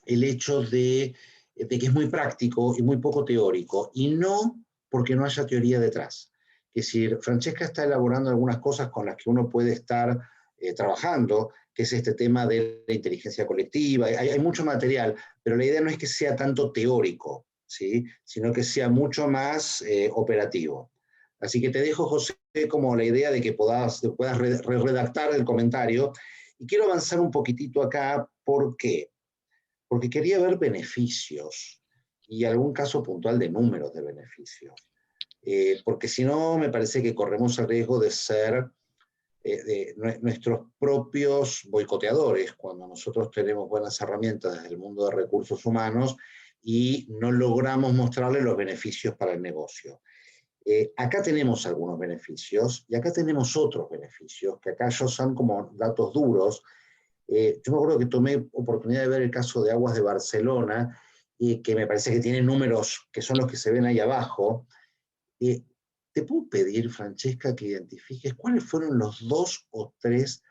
el hecho de que es muy práctico y muy poco teórico, y no porque no haya teoría detrás. Es decir, Francesca está elaborando algunas cosas con las que uno puede estar trabajando, que es este tema de la inteligencia colectiva. Hay mucho material, pero la idea no es que sea tanto teórico, ¿sí? Sino que sea mucho más operativo. Así que te dejo, José, como la idea de que puedas redactar el comentario. Y quiero avanzar un poquitito acá. ¿Por qué? Porque quería ver beneficios y algún caso puntual de números de beneficios. Porque si no, me parece que corremos el riesgo de ser nuestros propios boicoteadores cuando nosotros tenemos buenas herramientas desde el mundo de recursos humanos y no logramos mostrarle los beneficios para el negocio. Acá tenemos algunos beneficios y acá tenemos otros beneficios que acá ya son como datos duros. Yo me acuerdo que tomé oportunidad de ver el caso de Aguas de Barcelona y que me parece que tiene números que son los que se ven ahí abajo. ¿Te puedo pedir, Francesca, que identifiques cuáles fueron los 2 o 3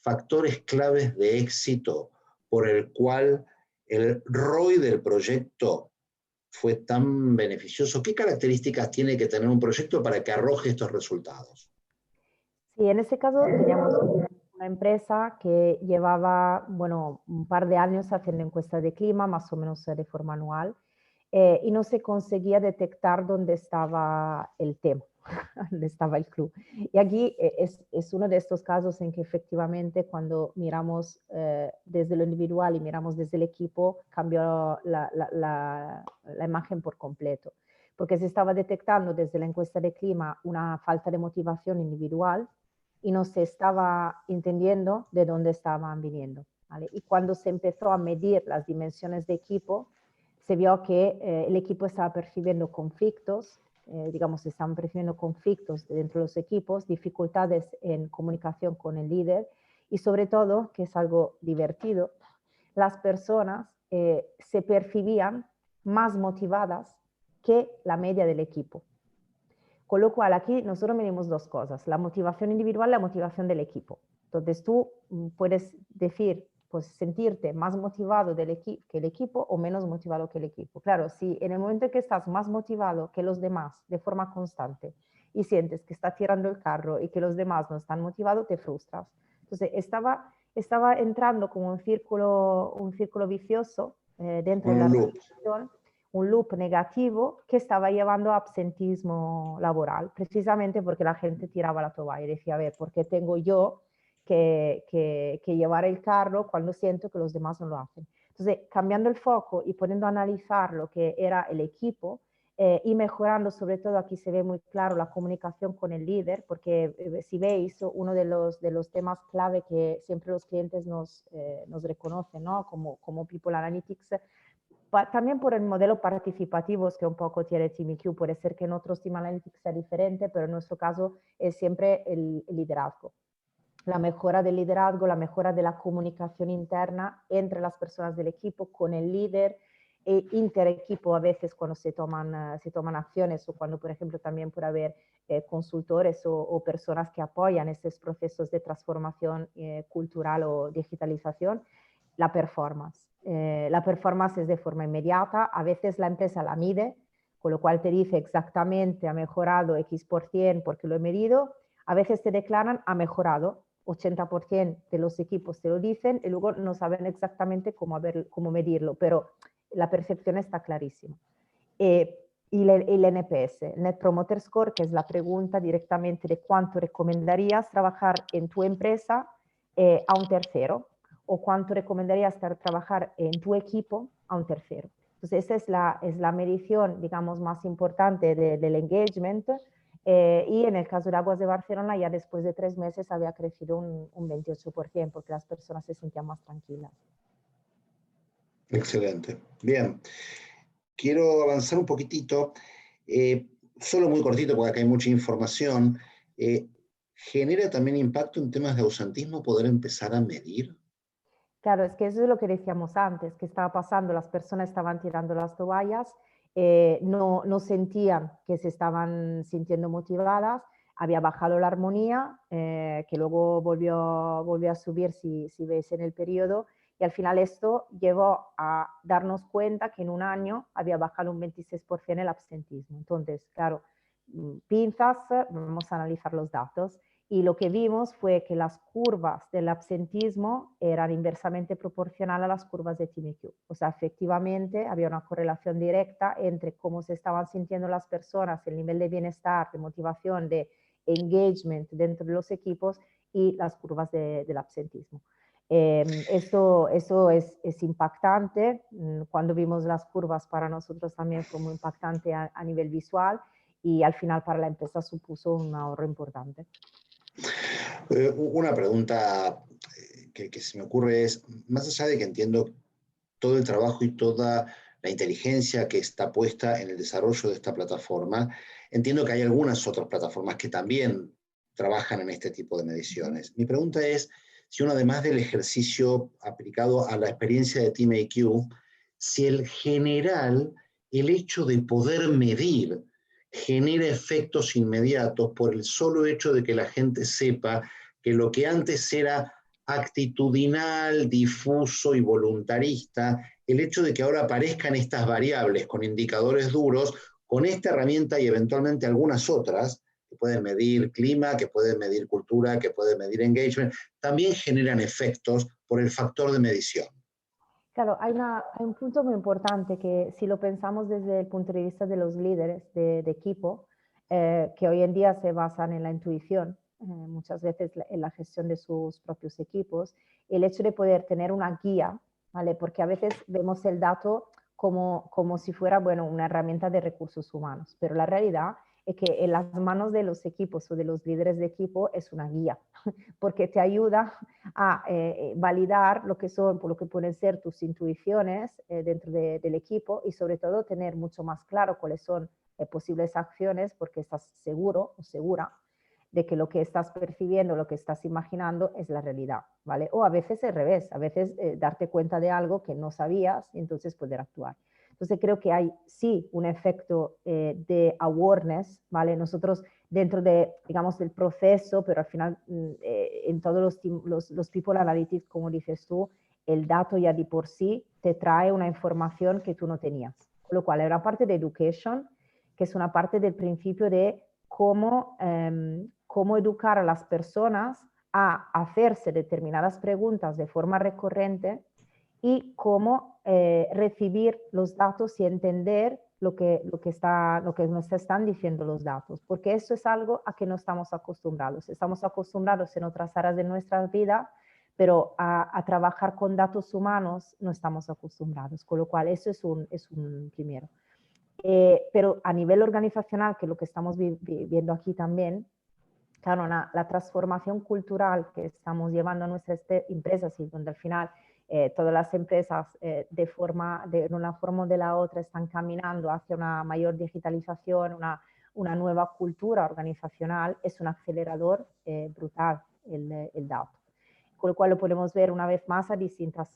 factores claves de éxito por el cual el ROI del proyecto fue tan beneficioso? ¿Qué características tiene que tener un proyecto para que arroje estos resultados? Sí, en este caso teníamos una empresa que llevaba, bueno, un par de años haciendo encuestas de clima, más o menos de forma anual, y no se conseguía detectar dónde estaba el tema, dónde estaba el club. Y aquí es uno de estos casos en que efectivamente cuando miramos desde lo individual y miramos desde el equipo, cambió la imagen por completo. Porque se estaba detectando desde la encuesta de clima una falta de motivación individual y no se estaba entendiendo de dónde estaban viniendo, ¿vale? Y cuando se empezó a medir las dimensiones de equipo, se vio que el equipo estaba percibiendo conflictos, digamos, estaban percibiendo conflictos dentro de los equipos, dificultades en comunicación con el líder y sobre todo, que es algo divertido, las personas se percibían más motivadas que la media del equipo. Con lo cual aquí nosotros medimos dos cosas, la motivación individual y la motivación del equipo. Entonces tú puedes decir, pues sentirte más motivado que el equipo o menos motivado que el equipo. Claro, si en el momento en que estás más motivado que los demás de forma constante y sientes que está tirando el carro y que los demás no están motivados, te frustras. Entonces estaba entrando como un círculo vicioso dentro de la organización, un loop negativo que estaba llevando a absentismo laboral, precisamente porque la gente tiraba la toalla y decía, a ver, ¿por qué tengo yo que llevar el carro cuando siento que los demás no lo hacen? Entonces, cambiando el foco y poniendo a analizar lo que era el equipo y mejorando, sobre todo aquí se ve muy claro la comunicación con el líder, porque si veis, uno de los temas clave que siempre los clientes nos reconocen, ¿no? como People Analytics, también por el modelo participativo que un poco tiene TeamIQ, puede ser que en otros Team Analytics sea diferente, pero en nuestro caso es siempre el liderazgo. La mejora del liderazgo, la mejora de la comunicación interna entre las personas del equipo, con el líder, e interequipo a veces cuando se toman acciones o cuando, por ejemplo, también puede haber consultores o personas que apoyan estos procesos de transformación cultural o digitalización, la performance. La performance es de forma inmediata, a veces la empresa la mide, con lo cual te dice exactamente ha mejorado X% porque lo he medido, a veces te declaran ha mejorado, 80% de los equipos te lo dicen y luego no saben exactamente cómo medirlo, pero la percepción está clarísima. Y el NPS, el Net Promoter Score, que es la pregunta directamente de cuánto recomendarías trabajar en tu empresa a un tercero o cuánto recomendarías trabajar en tu equipo a un tercero. Entonces esa es la medición, digamos, más importante del engagement y en el caso de Aguas de Barcelona ya después de 3 meses había crecido un 28% porque las personas se sentían más tranquilas. Excelente. Bien. Quiero avanzar un poquitito, solo muy cortito porque acá hay mucha información. ¿Genera también impacto en temas de ausentismo poder empezar a medir? Claro, es que eso es lo que decíamos antes, que estaba pasando, las personas estaban tirando las toallas, no sentían que se estaban sintiendo motivadas, había bajado la armonía, que luego volvió a subir si veis en el periodo, y al final esto llevó a darnos cuenta que en un año había bajado un 26% el absentismo. Entonces, claro, pinzas, vamos a analizar los datos. Y lo que vimos fue que las curvas del absentismo eran inversamente proporcionales a las curvas de TeamIQ. O sea, efectivamente había una correlación directa entre cómo se estaban sintiendo las personas, el nivel de bienestar, de motivación, de engagement dentro de los equipos y las curvas del absentismo. Eso es impactante. Cuando vimos las curvas para nosotros también fue muy impactante a nivel visual y al final para la empresa supuso un ahorro importante. Una pregunta que se me ocurre es, más allá de que entiendo todo el trabajo y toda la inteligencia que está puesta en el desarrollo de esta plataforma, entiendo que hay algunas otras plataformas que también trabajan en este tipo de mediciones. Mi pregunta es si uno, además del ejercicio aplicado a la experiencia de TeamIQ, si el hecho de poder medir genera efectos inmediatos por el solo hecho de que la gente sepa que lo que antes era actitudinal, difuso y voluntarista, el hecho de que ahora aparezcan estas variables con indicadores duros, con esta herramienta y eventualmente algunas otras, que pueden medir clima, que pueden medir cultura, que pueden medir engagement, también generan efectos por el factor de medición. Claro, hay un punto muy importante que si lo pensamos desde el punto de vista de los líderes de equipo, que hoy en día se basan en la intuición, muchas veces en la gestión de sus propios equipos, el hecho de poder tener una guía, ¿vale? Porque a veces vemos el dato como si fuera, bueno, una herramienta de recursos humanos, pero la realidad es que en las manos de los equipos o de los líderes de equipo es una guía, porque te ayuda a validar lo que son, por lo que pueden ser tus intuiciones dentro del equipo y sobre todo tener mucho más claro cuáles son posibles acciones porque estás seguro o segura de que lo que estás percibiendo, lo que estás imaginando es la realidad, ¿vale? O a veces al revés, a veces darte cuenta de algo que no sabías y entonces poder actuar. Entonces creo que hay sí un efecto de awareness, ¿vale? Nosotros dentro de, digamos, del proceso, pero al final en todos los people analytics, como dices tú, el dato ya de por sí te trae una información que tú no tenías. Con lo cual hay una parte de education, que es una parte del principio de cómo, cómo educar a las personas a hacerse determinadas preguntas de forma recurrente y cómo recibir los datos y entender lo que nos están diciendo los datos, porque eso es algo a que no estamos acostumbrados. Estamos acostumbrados en otras áreas de nuestra vida, pero a trabajar con datos humanos no estamos acostumbrados, con lo cual eso es un primero. Pero a nivel organizacional, que es lo que estamos viendo aquí también, claro, la transformación cultural que estamos llevando a nuestras empresas y donde al final todas las empresas de una forma o de la otra están caminando hacia una mayor digitalización, una nueva cultura organizacional, es un acelerador brutal el dato. Con lo cual lo podemos ver una vez más a distintas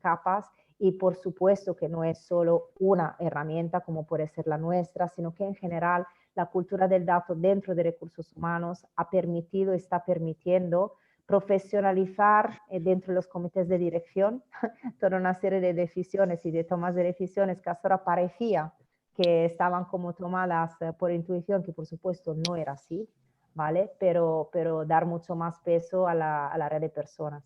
capas y por supuesto que no es solo una herramienta como puede ser la nuestra, sino que en general la cultura del dato dentro de recursos humanos ha permitido, está permitiendo profesionalizar dentro de los comités de dirección toda una serie de decisiones y de tomas de decisiones que hasta ahora parecía que estaban como tomadas por intuición, que por supuesto no era así, ¿vale? Pero dar mucho más peso a la red de personas.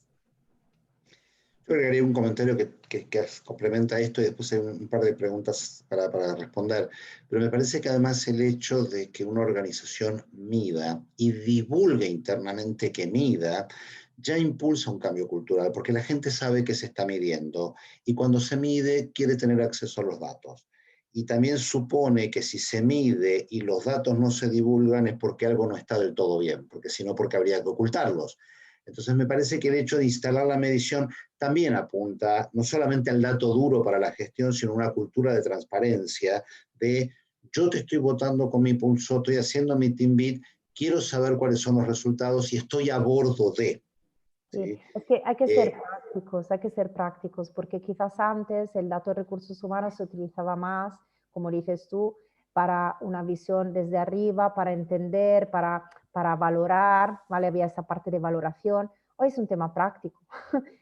Yo agregaría un comentario que complementa esto y después hay un par de preguntas para responder. Pero me parece que además el hecho de que una organización mida y divulgue internamente que mida, ya impulsa un cambio cultural, porque la gente sabe que se está midiendo y cuando se mide quiere tener acceso a los datos. Y también supone que si se mide y los datos no se divulgan es porque algo no está del todo bien, porque si no, porque habría que ocultarlos. Entonces me parece que el hecho de instalar la medición también apunta no solamente al dato duro para la gestión, sino a una cultura de transparencia, de yo te estoy votando con mi pulso, estoy haciendo mi team beat, quiero saber cuáles son los resultados y estoy a bordo de. Sí, ¿Sí? es que hay que ser prácticos, porque quizás antes el dato de recursos humanos se utilizaba más, como dices tú, para una visión desde arriba, para entender, para valorar, ¿vale? Había esa parte de valoración. Hoy es un tema práctico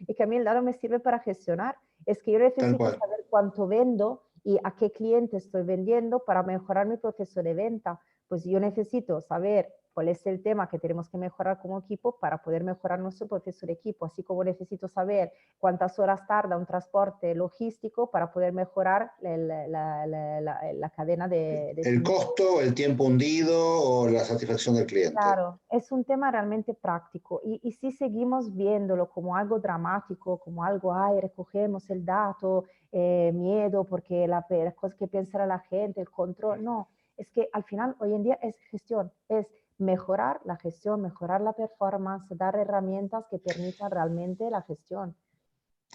y que a mí el dato me sirve para gestionar. Es que yo Tal necesito cual. saber cuánto vendo y a qué cliente estoy vendiendo para mejorar mi proceso de venta. Pues yo necesito saber cuál es el tema que tenemos que mejorar como equipo para poder mejorar nuestro proceso de equipo, así como necesito saber cuántas horas tarda un transporte logístico para poder mejorar la cadena de El suministro. costo, el tiempo hundido o la satisfacción del cliente. Claro, es un tema realmente práctico y si seguimos viéndolo como algo dramático, como algo, ay, recogemos el dato, miedo porque la cosa que pensará la gente, el control, no, es que al final hoy en día es gestión, es mejorar la gestión, mejorar la performance, dar herramientas que permitan realmente la gestión.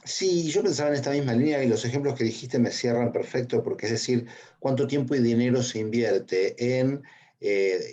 Sí, yo pensaba en esta misma línea y los ejemplos que dijiste me cierran perfecto, porque es decir, cuánto tiempo y dinero se invierte en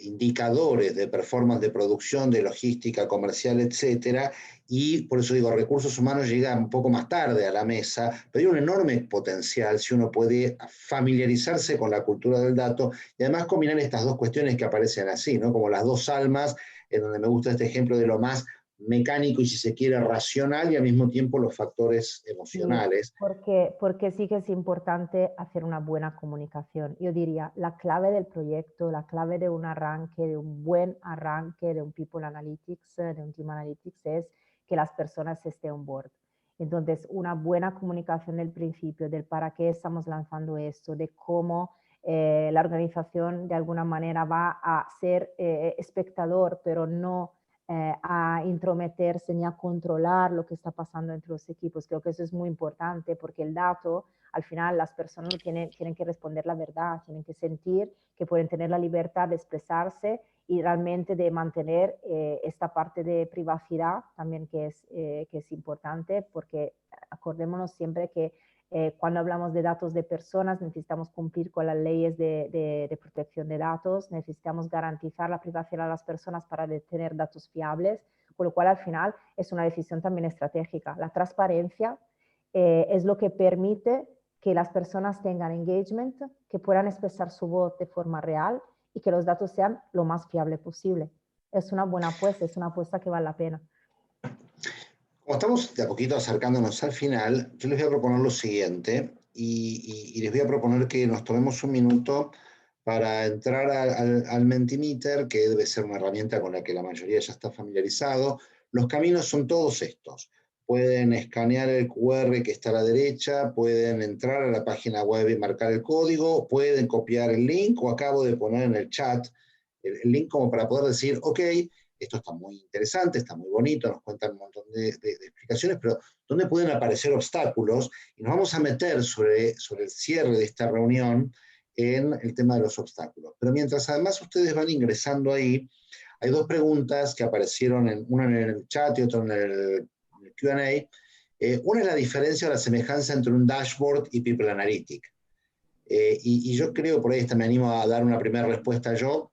indicadores de performance de producción, de logística, comercial, etcétera, y por eso digo, recursos humanos llegan un poco más tarde a la mesa, pero hay un enorme potencial si uno puede familiarizarse con la cultura del dato y además combinar estas dos cuestiones que aparecen así, ¿no? Como las dos almas, en donde me gusta este ejemplo de lo más mecánico y si se quiere racional y al mismo tiempo los factores Sí, emocionales. porque sí que es importante hacer una buena comunicación. Yo diría, la clave del proyecto, la clave de un arranque, de un buen arranque, de un People Analytics, de un Team Analytics, es que las personas estén on board. Entonces, una buena comunicación del principio, del para qué estamos lanzando esto, de cómo la organización de alguna manera va a ser espectador, pero no a intrometerse ni a controlar lo que está pasando entre los equipos. Creo que eso es muy importante porque el dato, al final las personas tienen que responder la verdad, tienen que sentir que pueden tener la libertad de expresarse y realmente de mantener esta parte de privacidad también que es importante, porque acordémonos siempre que cuando hablamos de datos de personas necesitamos cumplir con las leyes de protección de datos, necesitamos garantizar la privacidad de las personas para tener datos fiables, con lo cual al final es una decisión también estratégica. La transparencia es lo que permite que las personas tengan engagement, que puedan expresar su voz de forma real y que los datos sean lo más fiable posible. Es una buena apuesta, es una apuesta que vale la pena. Como estamos de a poquito acercándonos al final, yo les voy a proponer lo siguiente y les voy a proponer que nos tomemos un minuto para entrar al Mentimeter, que debe ser una herramienta con la que la mayoría ya está familiarizado. Los caminos son todos estos. Pueden escanear el QR que está a la derecha, pueden entrar a la página web y marcar el código, pueden copiar el link o acabo de poner en el chat el link como para poder decir, ok, esto está muy interesante, está muy bonito, nos cuentan un montón de explicaciones, pero ¿dónde pueden aparecer obstáculos? Y nos vamos a meter sobre el cierre de esta reunión en el tema de los obstáculos. Pero mientras además ustedes van ingresando ahí, hay dos preguntas que aparecieron, una en el chat y otra en el Q&A. Una es la diferencia o la semejanza entre un dashboard y People Analytics. Y yo creo, por ahí me animo a dar una primera respuesta yo.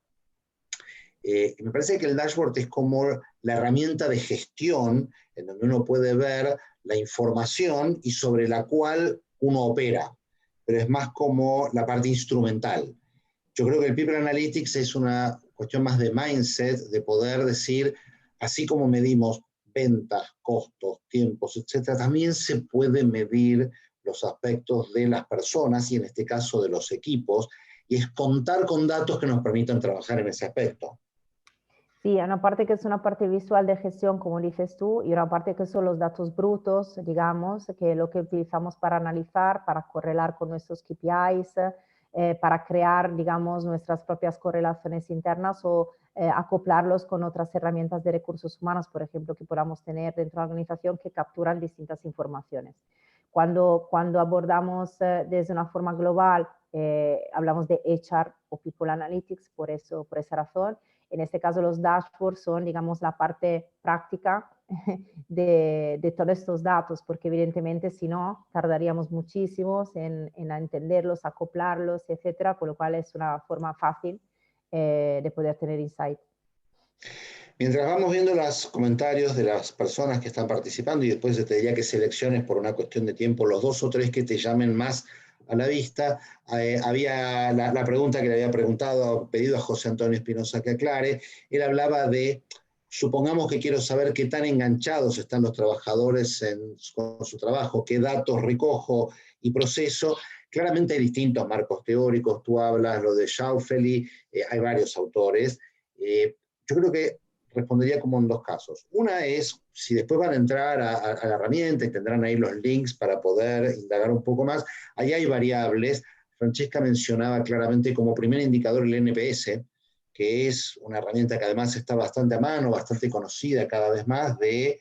Me parece que el dashboard es como la herramienta de gestión en donde uno puede ver la información y sobre la cual uno opera, pero es más como la parte instrumental. Yo creo que el People Analytics es una cuestión más de mindset, de poder decir, así como medimos ventas, costos, tiempos, etcétera, también se puede medir los aspectos de las personas y en este caso de los equipos, y es contar con datos que nos permitan trabajar en ese aspecto. Sí, hay una parte que es una parte visual de gestión, como dices tú, y una parte que son los datos brutos, digamos, que es lo que utilizamos para analizar, para correlar con nuestros KPIs, para crear, digamos, nuestras propias correlaciones internas o acoplarlos con otras herramientas de recursos humanos, por ejemplo, que podamos tener dentro de la organización que capturan distintas informaciones. Cuando abordamos desde una forma global, hablamos de HR o People Analytics, por esa razón. En este caso, los dashboards son, digamos, la parte práctica de todos estos datos, porque evidentemente si no, tardaríamos muchísimo en entenderlos, acoplarlos, etcétera, con lo cual es una forma fácil de poder tener insight. Mientras vamos viendo los comentarios de las personas que están participando, y después te diría que selecciones por una cuestión de tiempo los 2 o 3 que te llamen más a la vista, había la pregunta que le había pedido a José Antonio Espinosa que aclare. Él hablaba de, supongamos que quiero saber qué tan enganchados están los trabajadores con su trabajo, qué datos recojo y proceso. Claramente hay distintos marcos teóricos, tú hablas lo de Schaufeli, hay varios autores. Yo creo que respondería como en 2 casos. Una es, si después van a entrar a la herramienta y tendrán ahí los links para poder indagar un poco más, ahí hay variables. Francesca mencionaba claramente como primer indicador el NPS, que es una herramienta que además está bastante a mano, bastante conocida cada vez más, de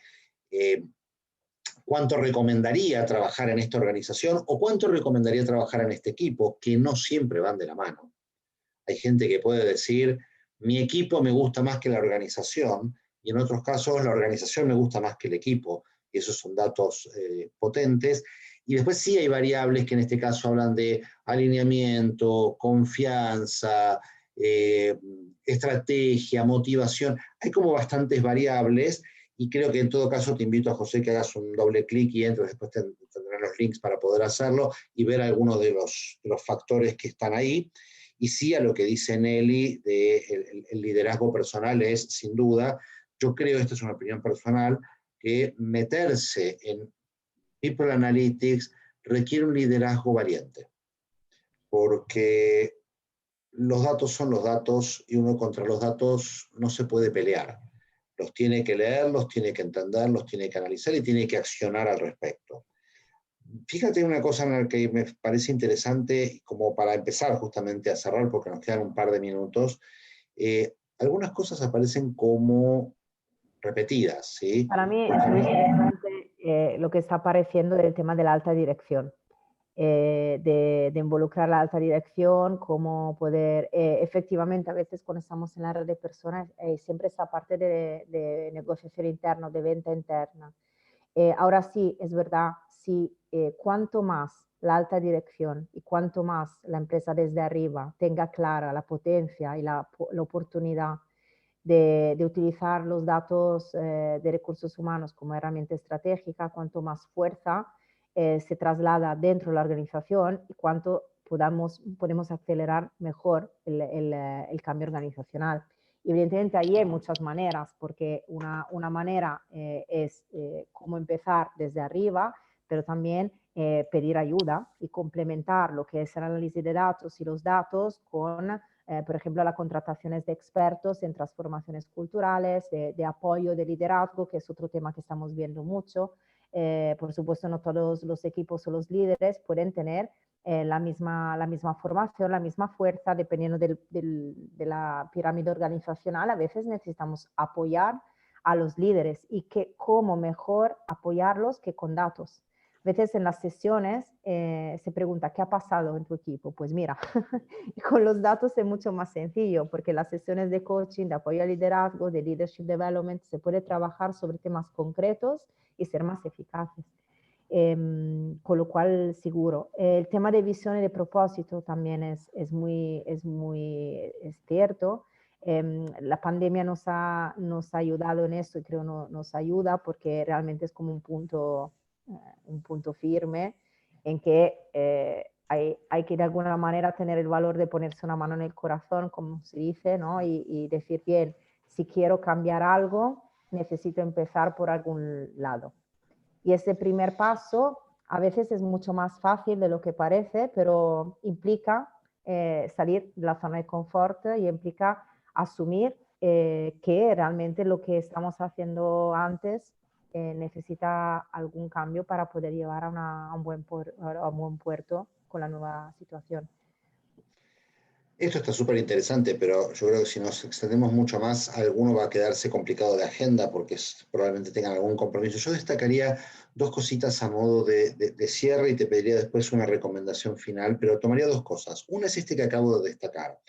cuánto recomendaría trabajar en esta organización o cuánto recomendaría trabajar en este equipo, que no siempre van de la mano. Hay gente que puede decir, mi equipo me gusta más que la organización, y en otros casos la organización me gusta más que el equipo, y esos son datos potentes. Y después sí hay variables que en este caso hablan de alineamiento, confianza, estrategia, motivación. Hay como bastantes variables, y creo que en todo caso te invito a José que hagas un doble clic y entres, después tendrás los links para poder hacerlo y ver algunos de los factores que están ahí. Y sí, a lo que dice Nelly de el liderazgo personal es, sin duda, yo creo, esta es una opinión personal, que meterse en People Analytics requiere un liderazgo valiente, porque los datos son los datos y uno contra los datos no se puede pelear. Los tiene que leer, los tiene que entender, los tiene que analizar y tiene que accionar al respecto. Fíjate una cosa en la que me parece interesante, como para empezar justamente a cerrar, porque nos quedan un par de minutos. Algunas cosas aparecen como repetidas, ¿sí? Para mí es muy interesante lo que está apareciendo del tema de la alta dirección. De involucrar la alta dirección, cómo poder, efectivamente, a veces cuando estamos en la red de personas, siempre esta parte de negociación interna, de venta interna. Ahora sí, es verdad, sí, cuanto más la alta dirección y cuanto más la empresa desde arriba tenga clara la potencia y la oportunidad de utilizar los datos de recursos humanos como herramienta estratégica, cuanto más fuerza se traslada dentro de la organización y cuánto podemos acelerar mejor el cambio organizacional. Y evidentemente ahí hay muchas maneras, porque una manera es cómo empezar desde arriba, pero también pedir ayuda y complementar lo que es el análisis de datos y los datos con, por ejemplo, las contrataciones de expertos en transformaciones culturales, de apoyo de liderazgo, que es otro tema que estamos viendo mucho. Por supuesto, no todos los equipos o los líderes pueden tener la misma formación, la misma fuerza, dependiendo de la pirámide organizacional. A veces necesitamos apoyar a los líderes y cómo mejor apoyarlos que con datos. A veces en las sesiones se pregunta, ¿qué ha pasado en tu equipo? Pues mira, con los datos es mucho más sencillo, porque las sesiones de coaching, de apoyo al liderazgo, de leadership development, se puede trabajar sobre temas concretos y ser más eficaces. Con lo cual, seguro. El tema de visión y de propósito también es cierto. La pandemia nos ha ayudado en esto y creo nos ayuda porque realmente es como un punto firme en que hay que de alguna manera tener el valor de ponerse una mano en el corazón, como se dice, ¿no? Y decir, bien, si quiero cambiar algo, necesito empezar por algún lado. Y ese primer paso a veces es mucho más fácil de lo que parece, pero implica salir de la zona de confort y implica asumir que realmente lo que estamos haciendo antes necesita algún cambio para poder llevar a un buen puerto con la nueva situación. Esto está súper interesante, pero yo creo que si nos extendemos mucho más, alguno va a quedarse complicado de agenda porque probablemente tengan algún compromiso. Yo destacaría dos cositas a modo de cierre y te pediría después una recomendación final, pero tomaría dos cosas. Una es este que acabo de destacar.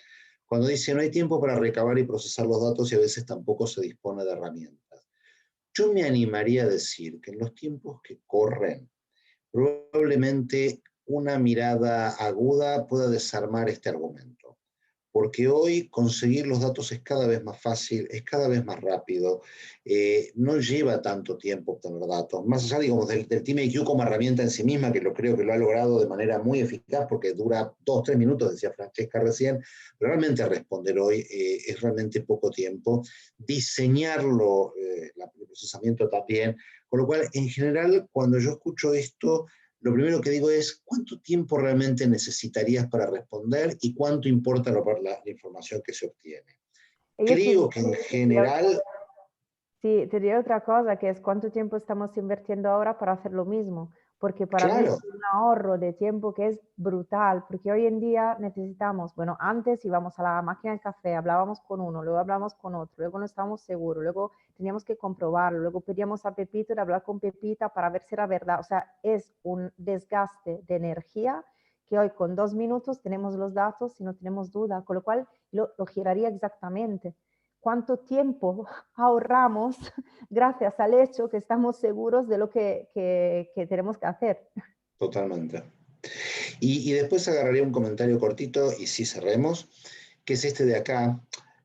Cuando dice no hay tiempo para recabar y procesar los datos y a veces tampoco se dispone de herramientas. Yo me animaría a decir que en los tiempos que corren, probablemente una mirada aguda pueda desarmar este argumento. Porque hoy conseguir los datos es cada vez más fácil, es cada vez más rápido, no lleva tanto tiempo obtener datos. Más allá, digamos, del Team IQ como herramienta en sí misma, que creo que lo ha logrado de manera muy eficaz, porque dura 2-3 minutos, decía Francesca recién, pero realmente responder hoy es realmente poco tiempo. Diseñarlo, el procesamiento también, con lo cual, en general, cuando yo escucho esto, lo primero que digo es, ¿cuánto tiempo realmente necesitarías para responder y cuánto importa la información que se obtiene? Creo que en general... Sí, te diré otra cosa, que es cuánto tiempo estamos invirtiendo ahora para hacer lo mismo, porque para mí es un ahorro de tiempo que es brutal, porque hoy en día necesitamos, bueno, antes íbamos a la máquina de café, hablábamos con uno, luego hablábamos con otro, luego no estábamos seguros, luego teníamos que comprobarlo, luego pedíamos a Pepito de hablar con Pepita para ver si era verdad, o sea, es un desgaste de energía que hoy con 2 minutos tenemos los datos y no tenemos duda, con lo cual lo giraría exactamente. ¿Cuánto tiempo ahorramos gracias al hecho que estamos seguros de lo que tenemos que hacer? Totalmente. Y después agarraría un comentario cortito y sí cerremos, que es este de acá,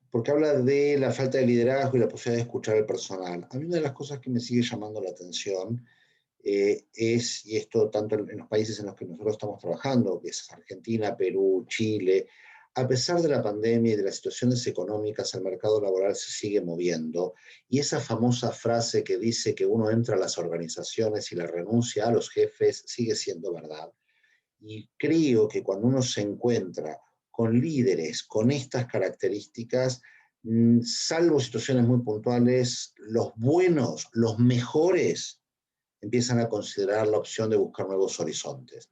porque habla de la falta de liderazgo y la posibilidad de escuchar al personal. A mí una de las cosas que me sigue llamando la atención es, y esto tanto en los países en los que nosotros estamos trabajando, que es Argentina, Perú, Chile, a pesar de la pandemia y de las situaciones económicas, el mercado laboral se sigue moviendo. Y esa famosa frase que dice que uno entra a las organizaciones y la renuncia a los jefes sigue siendo verdad. Y creo que cuando uno se encuentra con líderes con estas características, salvo situaciones muy puntuales, los buenos, los mejores, empiezan a considerar la opción de buscar nuevos horizontes.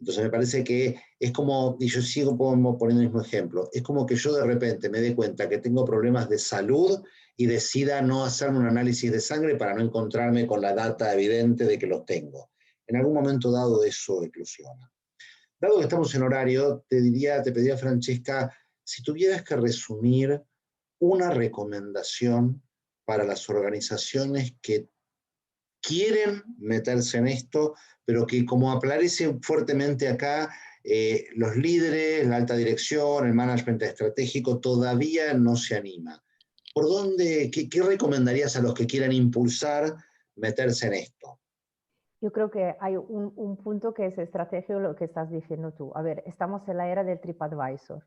Entonces me parece que es como, y yo sigo poniendo el mismo ejemplo, es como que yo de repente me dé cuenta que tengo problemas de salud y decida no hacerme un análisis de sangre para no encontrarme con la data evidente de que los tengo. En algún momento dado eso eclosiona. Dado que estamos en horario, te pediría, Francesca, si tuvieras que resumir una recomendación para las organizaciones que quieren meterse en esto, pero que como aparece fuertemente acá, los líderes, la alta dirección, el management estratégico todavía no se anima. ¿Por dónde, qué recomendarías a los que quieran impulsar meterse en esto? Yo creo que hay un punto que es estratégico lo que estás diciendo tú. A ver, estamos en la era del TripAdvisor,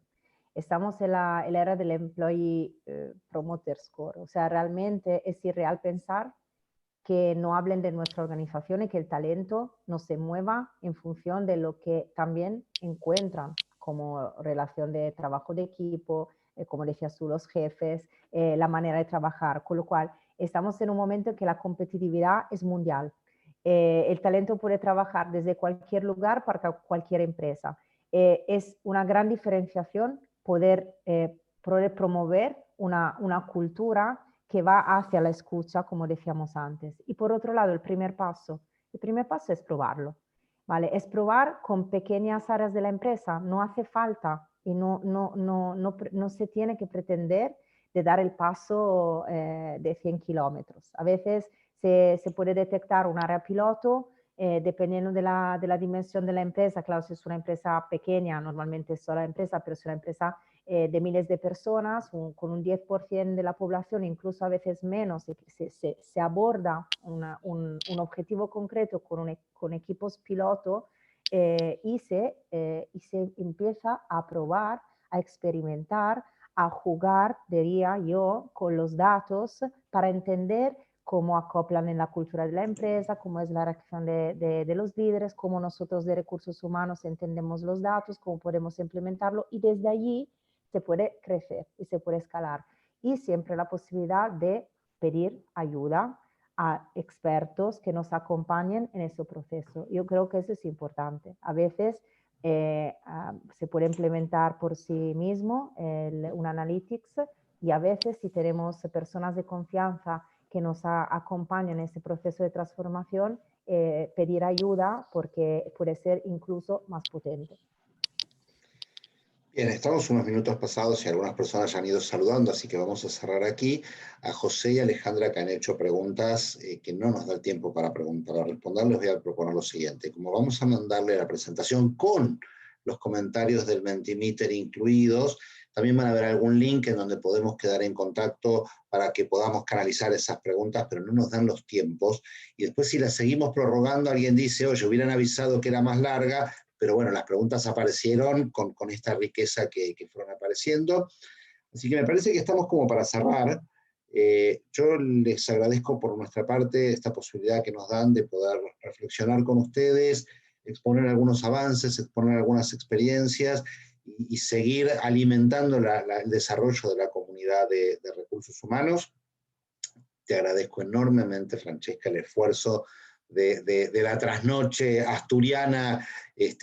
estamos en la era del Employee Promoter Score. O sea, realmente es irreal pensar que no hablen de nuestra organización y que el talento no se mueva en función de lo que también encuentran como relación de trabajo de equipo, como decías tú, los jefes, la manera de trabajar, con lo cual estamos en un momento en que la competitividad es mundial. El talento puede trabajar desde cualquier lugar para cualquier empresa. Es una gran diferenciación poder promover una cultura que va hacia la escucha, como decíamos antes. Y por otro lado, el primer paso es probarlo, ¿vale? Es probar con pequeñas áreas de la empresa, no hace falta y no se tiene que pretender de dar el paso de 100 kilómetros. A veces se puede detectar un área piloto, dependiendo de la dimensión de la empresa. Claro, si es una empresa pequeña, normalmente es sola empresa, pero si es una empresa de miles de personas, con un 10% de la población, incluso a veces menos, se aborda un objetivo concreto con equipos piloto y se empieza a probar, a experimentar, a jugar, diría yo, con los datos para entender cómo acoplan en la cultura de la empresa, cómo es la reacción de los líderes, cómo nosotros de recursos humanos entendemos los datos, cómo podemos implementarlo y desde allí se puede crecer y se puede escalar. Y siempre la posibilidad de pedir ayuda a expertos que nos acompañen en ese proceso. Yo creo que eso es importante. A veces se puede implementar por sí mismo un analytics y a veces si tenemos personas de confianza que nos acompañan en ese proceso de transformación, pedir ayuda porque puede ser incluso más potente. Bien, estamos unos minutos pasados y algunas personas ya han ido saludando, así que vamos a cerrar aquí. A José y Alejandra que han hecho preguntas que no nos da el tiempo para responder, les voy a proponer lo siguiente. Como vamos a mandarle la presentación con los comentarios del Mentimeter incluidos, también van a ver algún link en donde podemos quedar en contacto para que podamos canalizar esas preguntas, pero no nos dan los tiempos. Y después si las seguimos prorrogando, alguien dice, oye, hubieran avisado que era más larga, pero bueno, las preguntas aparecieron con esta riqueza que fueron apareciendo. Así que me parece que estamos como para cerrar. Yo les agradezco por nuestra parte esta posibilidad que nos dan de poder reflexionar con ustedes, exponer algunos avances, exponer algunas experiencias y seguir alimentando el desarrollo de la comunidad de recursos humanos. Te agradezco enormemente, Francesca, el esfuerzo de la trasnoche asturiana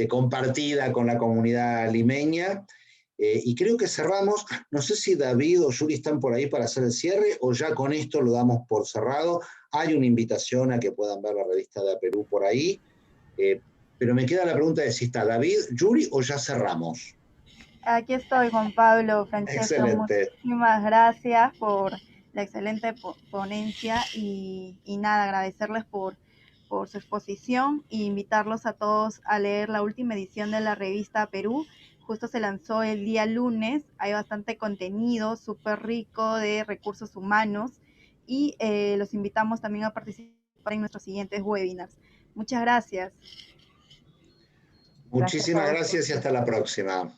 compartida con la comunidad limeña. Y creo que cerramos. No sé si David o Yuri están por ahí para hacer el cierre o ya con esto lo damos por cerrado. Hay una invitación a que puedan ver la revista de Perú por ahí. Pero me queda la pregunta de si está David, Yuri o ya cerramos. Aquí estoy, Juan Pablo, Francesco. Excelente. Muchísimas gracias por la excelente ponencia y nada, agradecerles por su exposición e invitarlos a todos a leer la última edición de la revista Perú. Justo se lanzó el día lunes, hay bastante contenido súper rico de recursos humanos y los invitamos también a participar en nuestros siguientes webinars. Muchas gracias. Muchísimas gracias y hasta la próxima.